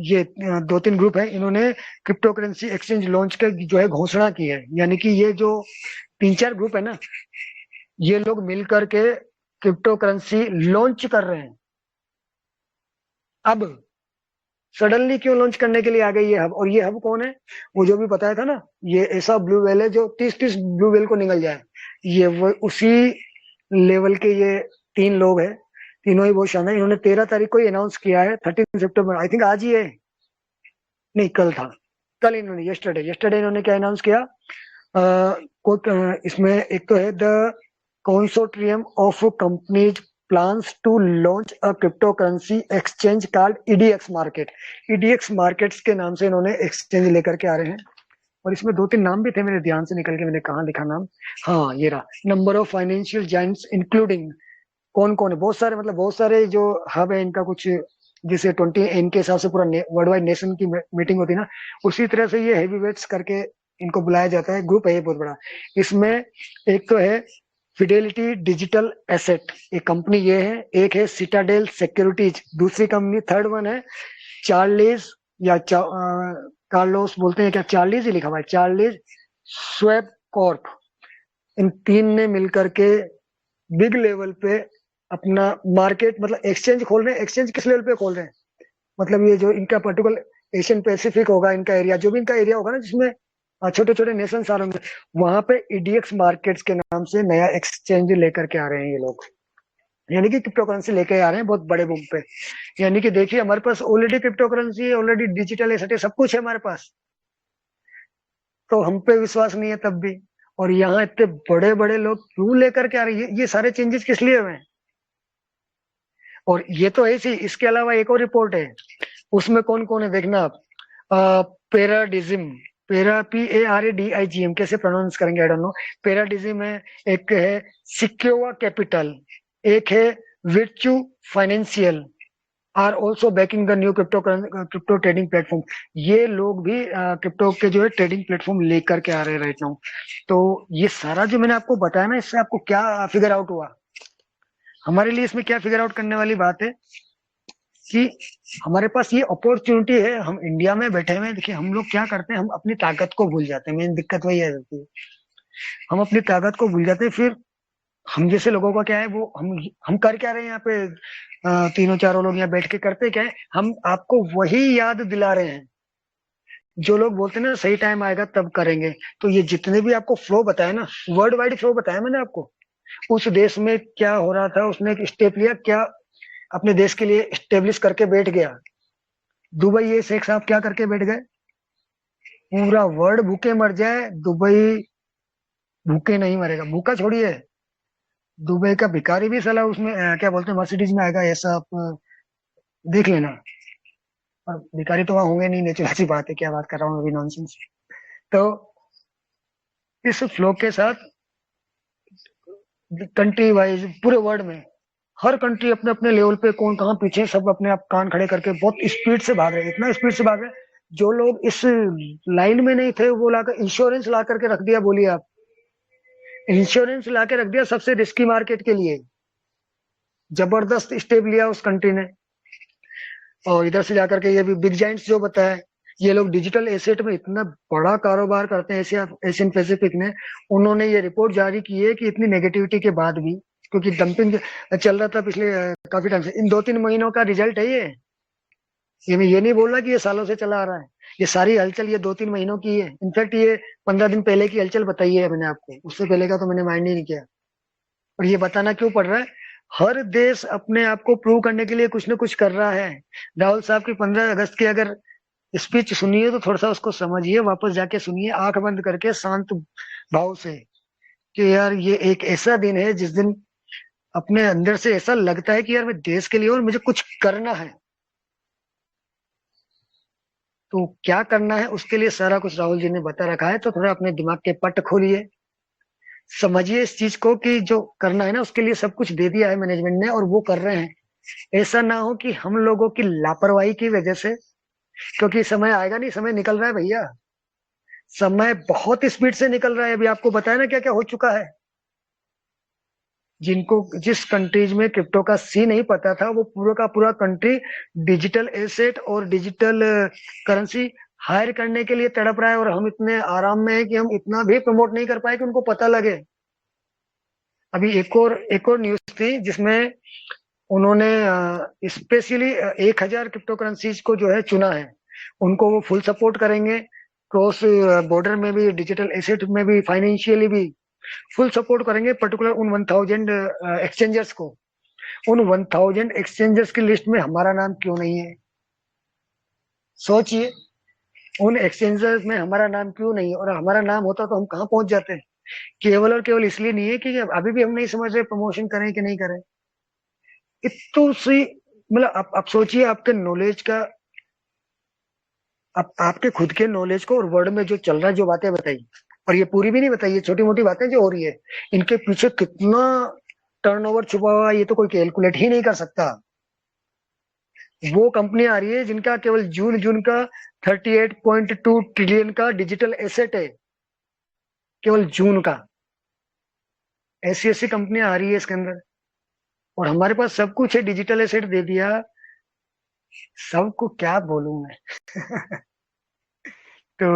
ये 2 3 ग्रुप है, इन्होंने क्रिप्टो करेंसी एक्सचेंज लॉन्च का जो है घोषणा की है। यानी कि ये जो 3 4 ग्रुप है ना, ये लोग मिल करके क्रिप्टो करेंसी लॉन्च कर रहे हैं। अब सडनली क्यों लॉन्च करने के लिए आ गई ये हब? और ये हब कौन है? वो जो भी बताया था ना, ये ऐसा ब्लू व्हेल है जो 30 30 ब्लू व्हेल को निगल जाए। ये वो उसी लेवल के ये 3 लोग हैं, तीनों ही बहुत शानदार। इन्होंने 13 तारीख को ही अनाउंस किया है, 13 सितंबर, आई थिंक आज ही है, नहीं कल था, कल इन्होंने यस्टरडे यस्टरडे इन्होंने क्या अनाउंस किया, इसमें एक तो है the consortium of companies plans to launch a crypto currency exchange called EDX market. EDX markets के नाम से इन्होंने एक्सचेंज लेकर के आ रहे हैं। और इसमें 2 3 नाम भी थे, मेरे ध्यान से निकल के, मैंने कहाँ लिखा नाम, हाँ ये रहा, number of financial Giants including, कौन कौन है, बहुत सारे, मतलब बहुत सारे जो हब है इनका, कुछ जैसे 20 इनके हिसाब से पूरा वर्ल्ड वाइड नेशन की मीटिंग होती है ना, उसी तरह से ये हैवी वेट्स करके इनको बुलाया जाता है। ग्रुप है ये बहुत बड़ा। इसमें एक तो है फिडेलिटी डिजिटल एसेट, एक कंपनी ये है, एक है सिटाडेल सिक्योरिटीज दूसरी कंपनी, थर्ड वन है चार्लीज या कार्लोस बोलते हैं क्या, चार्लीज ही लिखा हुआ है, चार्लीज स्वैप कॉर्प। इन 3 ने मिलकर के बिग लेवल पे अपना मार्केट, मतलब एक्सचेंज खोल रहे हैं। एक्सचेंज किस लेवल पे खोल रहे हैं, मतलब ये जो इनका पर्टिकुलर एशियन पैसिफिक होगा, इनका एरिया, जो भी इनका एरिया होगा ना, जिसमें छोटे छोटे नेशन आ रहे होंगे, वहां पे ईडीएक्स मार्केट्स के नाम से नया एक्सचेंज लेकर के आ रहे हैं ये लोग। यानी कि क्रिप्टो करेंसी लेके आ रहे हैं बहुत बड़े बूम पे। यानी कि देखिए हमारे पास ऑलरेडी क्रिप्टो करेंसी है, ऑलरेडी डिजिटल एसेट है, सब कुछ है हमारे पास, तो हम पे विश्वास नहीं है तब भी। और यहाँ इतने बड़े बड़े लोग क्यों लेकर के आ रहे हैं, ये सारे चेंजेस किस लिए हुए हैं? और ये तो ऐसी, इसके अलावा एक और रिपोर्ट है, उसमें कौन कौन है देखना आप। पैराडिज्म, PARADIGM, कैसे प्रोनाउंस करेंगे आई डोंट नो। पैराडिज्म है, एक है सिक्योवा कैपिटल, एक है Virtu financial, are also backing the new crypto trading platform. ये लोग भी क्रिप्टो के जो है ट्रेडिंग प्लेटफॉर्म लेकर के आ रहे हैं राइट नाउ। तो ये सारा जो मैंने आपको बताया ना, इससे आपको क्या फिगर आउट हुआ? हमारे लिए इसमें क्या फिगर आउट करने वाली बात है कि हमारे पास ये अपॉर्चुनिटी है, हम इंडिया में बैठे हुए हैं। देखिए हम लोग क्या करते हैं, हम अपनी ताकत को भूल जाते हैं, मेन दिक्कत वही है जाती है, हम अपनी ताकत को भूल जाते हैं। फिर हम जैसे लोगों का क्या है, वो हम कर क्या रहे हैं यहाँ पे, तीनों चारों लोग यहाँ बैठ के करते क्या है, हम आपको वही याद दिला रहे हैं जो लोग बोलते हैं ना सही टाइम आएगा तब करेंगे। तो ये जितने भी आपको फ्लो बताया ना, वर्ल्ड वाइड फ्लो बताया मैंने आपको, उस देश में क्या हो रहा था, उसने एक स्टेप लिया, क्या अपने देश के लिए स्टेब्लिश करके बैठ गया। दुबई ये शेख साहब क्या करके बैठ गए, पूरा वर्ल्ड भूखे मर जाए, दुबई भूखे नहीं मरेगा। भूखा छोड़िए, दुबई का भिखारी भी साला उसमें क्या बोलते हैं मर्सिडीज में आएगा, ऐसा आप देख लेना। और भिखारी तो वहां होंगे नहीं, नेचुरल सी बात है, क्या बात कर रहा हूँ अभी नॉनसेंस। तो इस फ्लो के साथ कंट्री वाइज पूरे वर्ल्ड में हर कंट्री अपने अपने लेवल पे, कौन कहाँ पीछे, सब अपने आप कान खड़े करके बहुत स्पीड से भाग रहे हैं, इतना स्पीड से भाग रहे हैं। जो लोग इस लाइन में नहीं थे वो लाकर इंश्योरेंस ला करके रख दिया। बोलिए आप, इंश्योरेंस ला के रख दिया सबसे रिस्की मार्केट के लिए। जबरदस्त स्टेप लिया उस कंट्री ने। और इधर से जाकर के ये भी बिग जाइंट्स जो बताया, ये लोग डिजिटल एसेट में इतना बड़ा कारोबार करते हैं एशियन पैसिफिक ने। उन्होंने ये रिपोर्ट जारी की है कि इतनी नेगेटिविटी के बाद भी, क्योंकि डंपिंग चल रहा था पिछले काफी टाइम से, इन 2 3 महीनों का रिजल्ट है ये। मैं ये नहीं बोल रहा कि ये सालों से चला आ रहा है। ये सारी हलचल ये 2-3 महीनों की है। इनफैक्ट ये 15 दिन पहले की हलचल बताई है मैंने आपको, उससे पहले का तो मैंने माइंड ही नहीं किया। और ये बताना क्यों पड़ रहा है? हर देश अपने आप को प्रूव करने के लिए कुछ ना कुछ कर रहा है। राहुल साहब की 15 अगस्त की अगर स्पीच सुनिए तो थोड़ा सा उसको समझिए, वापस जाके सुनिए आंख बंद करके शांत भाव से, कि यार ये एक ऐसा दिन है जिस दिन अपने अंदर से ऐसा लगता है कि यार मैं देश के लिए और मुझे कुछ करना है। तो क्या करना है उसके लिए सारा कुछ राहुल जी ने बता रखा है। तो थोड़ा अपने दिमाग के पट खोलिए, समझिए इस चीज को कि जो करना है ना उसके लिए सब कुछ दे दिया है मैनेजमेंट ने और वो कर रहे हैं। ऐसा ना हो कि हम लोगों की लापरवाही की वजह से, क्योंकि समय आएगा नहीं, समय निकल रहा है भैया, समय बहुत स्पीड से निकल रहा है। अभी आपको बताया ना क्या क्या हो चुका है। जिनको जिस कंट्रीज में क्रिप्टो का सी नहीं पता था वो पूरा का पूरा कंट्री डिजिटल एसेट और डिजिटल करेंसी हायर करने के लिए तड़प रहा है। और हम इतने आराम में हैं कि हम इतना भी प्रमोट नहीं कर पाए कि उनको पता लगे। अभी एक और न्यूज थी जिसमें उन्होंने स्पेशली 1,000 क्रिप्टो करेंसीज को जो है चुना है। उनको वो फुल सपोर्ट करेंगे, क्रॉस बॉर्डर में भी, डिजिटल एसेट में भी, फाइनेंशियली भी फुल सपोर्ट करेंगे। पर्टिकुलर उन 1,000 एक्सचेंजर्स को। उन 1,000 एक्सचेंजर्स की लिस्ट में हमारा नाम क्यों नहीं है? सोचिए, उन एक्सचेंजर्स में हमारा नाम क्यों नहीं है? और हमारा नाम होता तो हम कहाँ पहुंच जाते हैं। केवल और केवल इसलिए नहीं है कि अभी भी हम नहीं समझ रहे प्रमोशन करें कि नहीं करें। इतनी सी मतलब आप सोचिए आपके नॉलेज का, आपके खुद के नॉलेज को और वर्ल्ड में जो चल रहा है, जो बातें बताई, और ये पूरी भी नहीं बताई, ये छोटी मोटी बातें जो हो रही है, इनके पीछे कितना टर्नओवर छुपा हुआ है ये तो कोई कैलकुलेट ही नहीं कर सकता। वो कंपनी आ रही है जिनका केवल जून जून का 38.2 ट्रिलियन का डिजिटल एसेट है, केवल जून का। ऐसी ऐसी कंपनियां आ रही है इसके अंदर, और हमारे पास सब कुछ है, डिजिटल एसेट दे दिया। सबको क्या बोलूं मैं। तो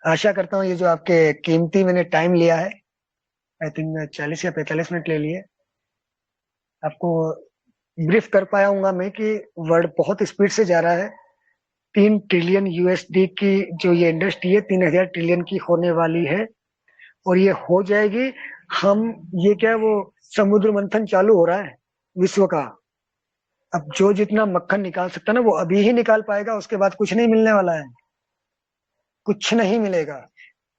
आशा करता हूँ ये जो आपके कीमती मैंने टाइम लिया है, आई थिंक 40 या 45 मिनट ले लिए, आपको ब्रीफ कर पाया हूंगा मैं कि वर्ल्ड बहुत स्पीड से जा रहा है। 3 ट्रिलियन यूएसडी की जो ये इंडस्ट्री है 3,000 ट्रिलियन की होने वाली है, और ये हो जाएगी। हम ये क्या वो समुद्र मंथन चालू हो रहा है विश्व का। अब जो जितना मक्खन निकाल सकता है ना वो अभी ही निकाल पाएगा, उसके बाद कुछ नहीं मिलने वाला है, कुछ नहीं मिलेगा।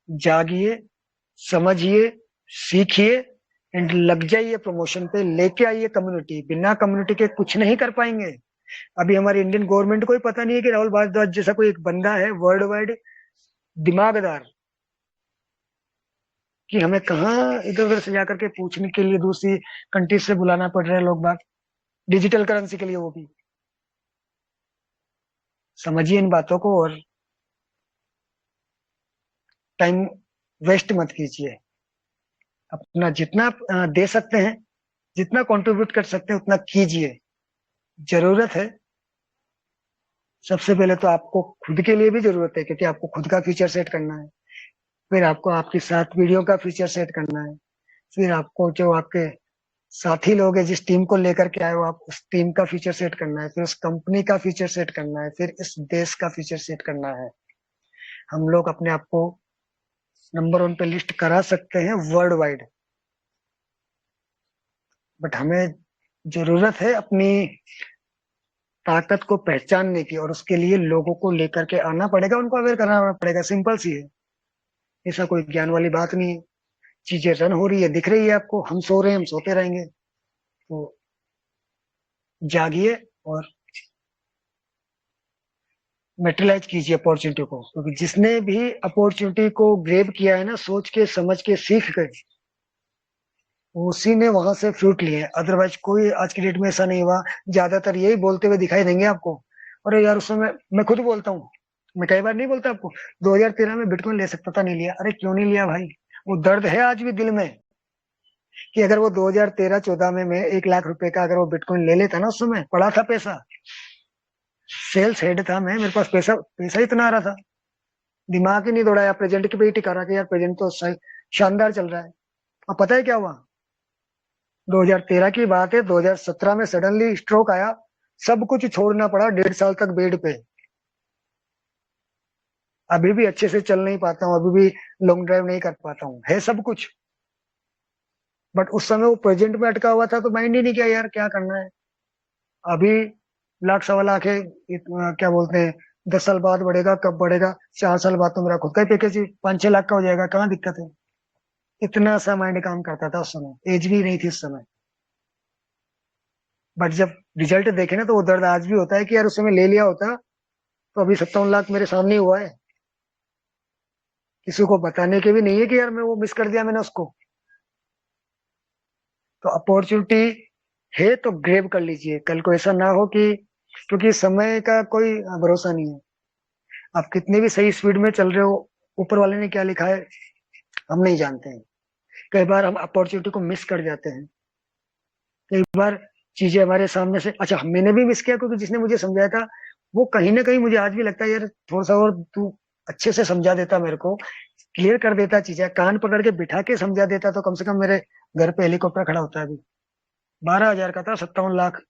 जागिए, समझिए, सीखिए एंड लग जाइए प्रमोशन पे, लेके आइए कम्युनिटी। बिना कम्युनिटी के कुछ नहीं कर पाएंगे। अभी हमारी इंडियन गवर्नमेंट को ही पता नहीं है कि राहुल भारद्वाज जैसा कोई एक बंदा है वर्ल्ड वाइड दिमागदार, कि हमें कहाँ इधर उधर से जाकर के पूछने के लिए दूसरी कंट्री से बुलाना पड़ रहा है लोग बाग, डिजिटल करेंसी के लिए वो भी। समझिए इन बातों को और टाइम वेस्ट मत कीजिए। अपना जितना आप, दे सकते हैं, जितना कंट्रीब्यूट कर सकते हैं उतना कीजिए। जरूरत है, सबसे पहले तो आपको खुद के लिए भी जरूरत है, क्योंकि आपको खुद का फ्यूचर सेट करना है। फिर आपको आपकी साथ पीढ़ियों का फ्यूचर सेट करना है। फिर आपको जो आपके साथी लोग हैं जिस टीम को लेकर के आए हो आप, उस टीम का फ्यूचर सेट करना है। फिर उस कंपनी का फ्यूचर सेट करना है। फिर इस देश का फ्यूचर सेट करना है। हम लोग अपने आप को नंबर 1 पे लिस्ट करा सकते हैं वर्ल्ड वाइड, बट हमें जरूरत है अपनी ताकत को पहचानने की, और उसके लिए लोगों को लेकर के आना पड़ेगा, उनको अवेयर कराना पड़ेगा। सिंपल सी है, ऐसा कोई ज्ञान वाली बात नहीं है। चीजें रन हो रही है, दिख रही है आपको, हम सो रहे हैं, हम सोते रहेंगे। तो जागिए और मेटेरियलाइज कीजिए अपॉर्चुनिटी को, क्योंकि जिसने भी अपॉर्चुनिटी को ग्रेब किया है ना, सोच के समझ के सीख कर, उसी ने वहां से फ्रूट लिए। अदरवाइज कोई आज की डेट में ऐसा नहीं हुआ। ज्यादातर यही बोलते हुए दिखाई देंगे आपको, अरे यार उस समय मैं खुद बोलता हूँ, मैं कई बार नहीं बोलता आपको, 2013 में बिटकॉइन ले सकता था, नहीं लिया। अरे क्यों नहीं लिया भाई? वो दर्द है आज भी दिल में, कि अगर वो 2013-14 में मैं 1 लाख रुपए का अगर वो बिटकॉइन ले लेता ना, उस समय पड़ा था पैसा, सेल्स हेड था मैं, मेरे पास पैसा पैसा इतना आ रहा था, दिमाग ही नहीं दौड़ाया, प्रेजेंट की पे ही टिका रहा कि यार प्रेजेंट तो सही शानदार चल रहा है। अब पता है क्या हुआ? 2013 की बात है, 2017 में सडनली स्ट्रोक आया, सब कुछ छोड़ना पड़ा 1.5 साल तक बेड पे। अभी भी अच्छे से चल नहीं पाता हूँ, अभी भी लॉन्ग ड्राइव नहीं कर पाता हूँ, है सब कुछ। बट उस समय वो प्रेजेंट में अटका हुआ था तो माइंड ही नहीं किया यार क्या करना है। अभी लाख सवा लाख है, क्या बोलते हैं, 10 साल बाद बढ़ेगा, कब बढ़ेगा, 4 साल बाद तो मेरा खुद का ही पैकेज 5-6 लाख का हो जाएगा, कहाँ दिक्कत है। इतना सा माइंड काम करता था उस समय, एज भी नहीं थी उस समय। बट जब रिजल्ट देखे ना तो वो दर्द आज भी होता है कि यार उस समय ले लिया होता तो अभी 57 लाख मेरे सामने ही हुआ है। किसी को बताने के भी नहीं है कि यार मैं वो मिस कर दिया मैंने उसको। तो अपॉर्चुनिटी है तो ग्रैब कर लीजिए, कल को ऐसा ना हो कि, क्योंकि समय का कोई भरोसा नहीं है। आप कितने भी सही स्पीड में चल रहे हो, ऊपर वाले ने क्या लिखा है हम नहीं जानते हैं। कई बार हम अपॉर्चुनिटी को मिस कर जाते हैं। कई बार चीजें हमारे सामने से, अच्छा मैंने भी मिस किया क्योंकि जिसने मुझे समझाया था वो कहीं ना कहीं मुझे आज भी लगता है यार थोड़ा सा और तू अच्छे से समझा देता, मेरे को क्लियर कर देता, चीजें कान पकड़ के बिठा के समझा देता तो कम से कम मेरे घर पे हेलीकॉप्टर खड़ा होता है अभी। 12,000 का था, 57 लाख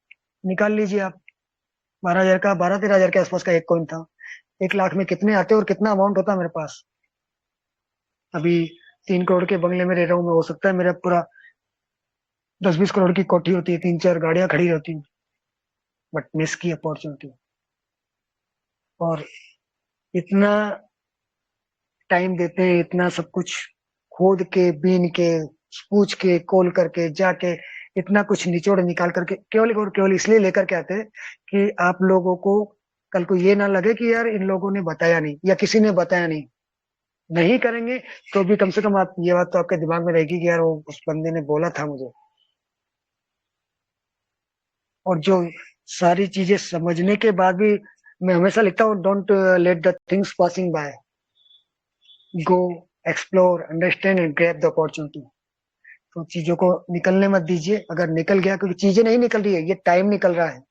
निकाल लीजिए आप। 12,000 का, 12-13 हजार के आसपास का एक कॉइन था। 1 लाख में कितने आते और कितना अमाउंट होता मेरे पास। अभी 3 करोड़ के बंगले में रह रहा हूँ मैं, हो सकता है मेरा पूरा 10-20 करोड़ की कोठी होती है, 3-4 गाड़ियां खड़ी रहती। बट मिस की अपॉर्चुनिटी। और इतना टाइम देते हैं, इतना सब कुछ खोद के बीन के पूछ के कॉल करके जाके इतना कुछ निचोड़ निकाल करके केवल और केवल इसलिए लेकर के आते हैं कि आप लोगों को कल को ये ना लगे कि यार इन लोगों ने बताया नहीं या किसी ने बताया नहीं। नहीं करेंगे तो भी कम से कम आप ये बात तो आपके दिमाग में रहेगी कि यार वो उस बंदे ने बोला था मुझे। और जो सारी चीजें समझने के बाद भी मैं हमेशा लिखता हूँ, don't let the things passing by, go explore understand and grab the opportunity. तो चीजों को निकलने मत दीजिए, अगर निकल गया, क्योंकि चीजें नहीं निकल रही है, ये टाइम निकल रहा है।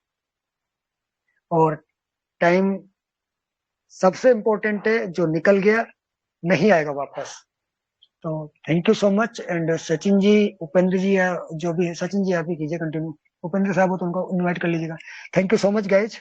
और टाइम सबसे इम्पोर्टेंट है, जो निकल गया नहीं आएगा वापस। तो thank you so much. And Sachin ji, Upendra ji या जो भी है, सचिन जी आप ही कीजिए कंटिन्यू, उपेंद्र साहब हो तो उनको इनवाइट कर लीजिएगा। Thank you so much guys.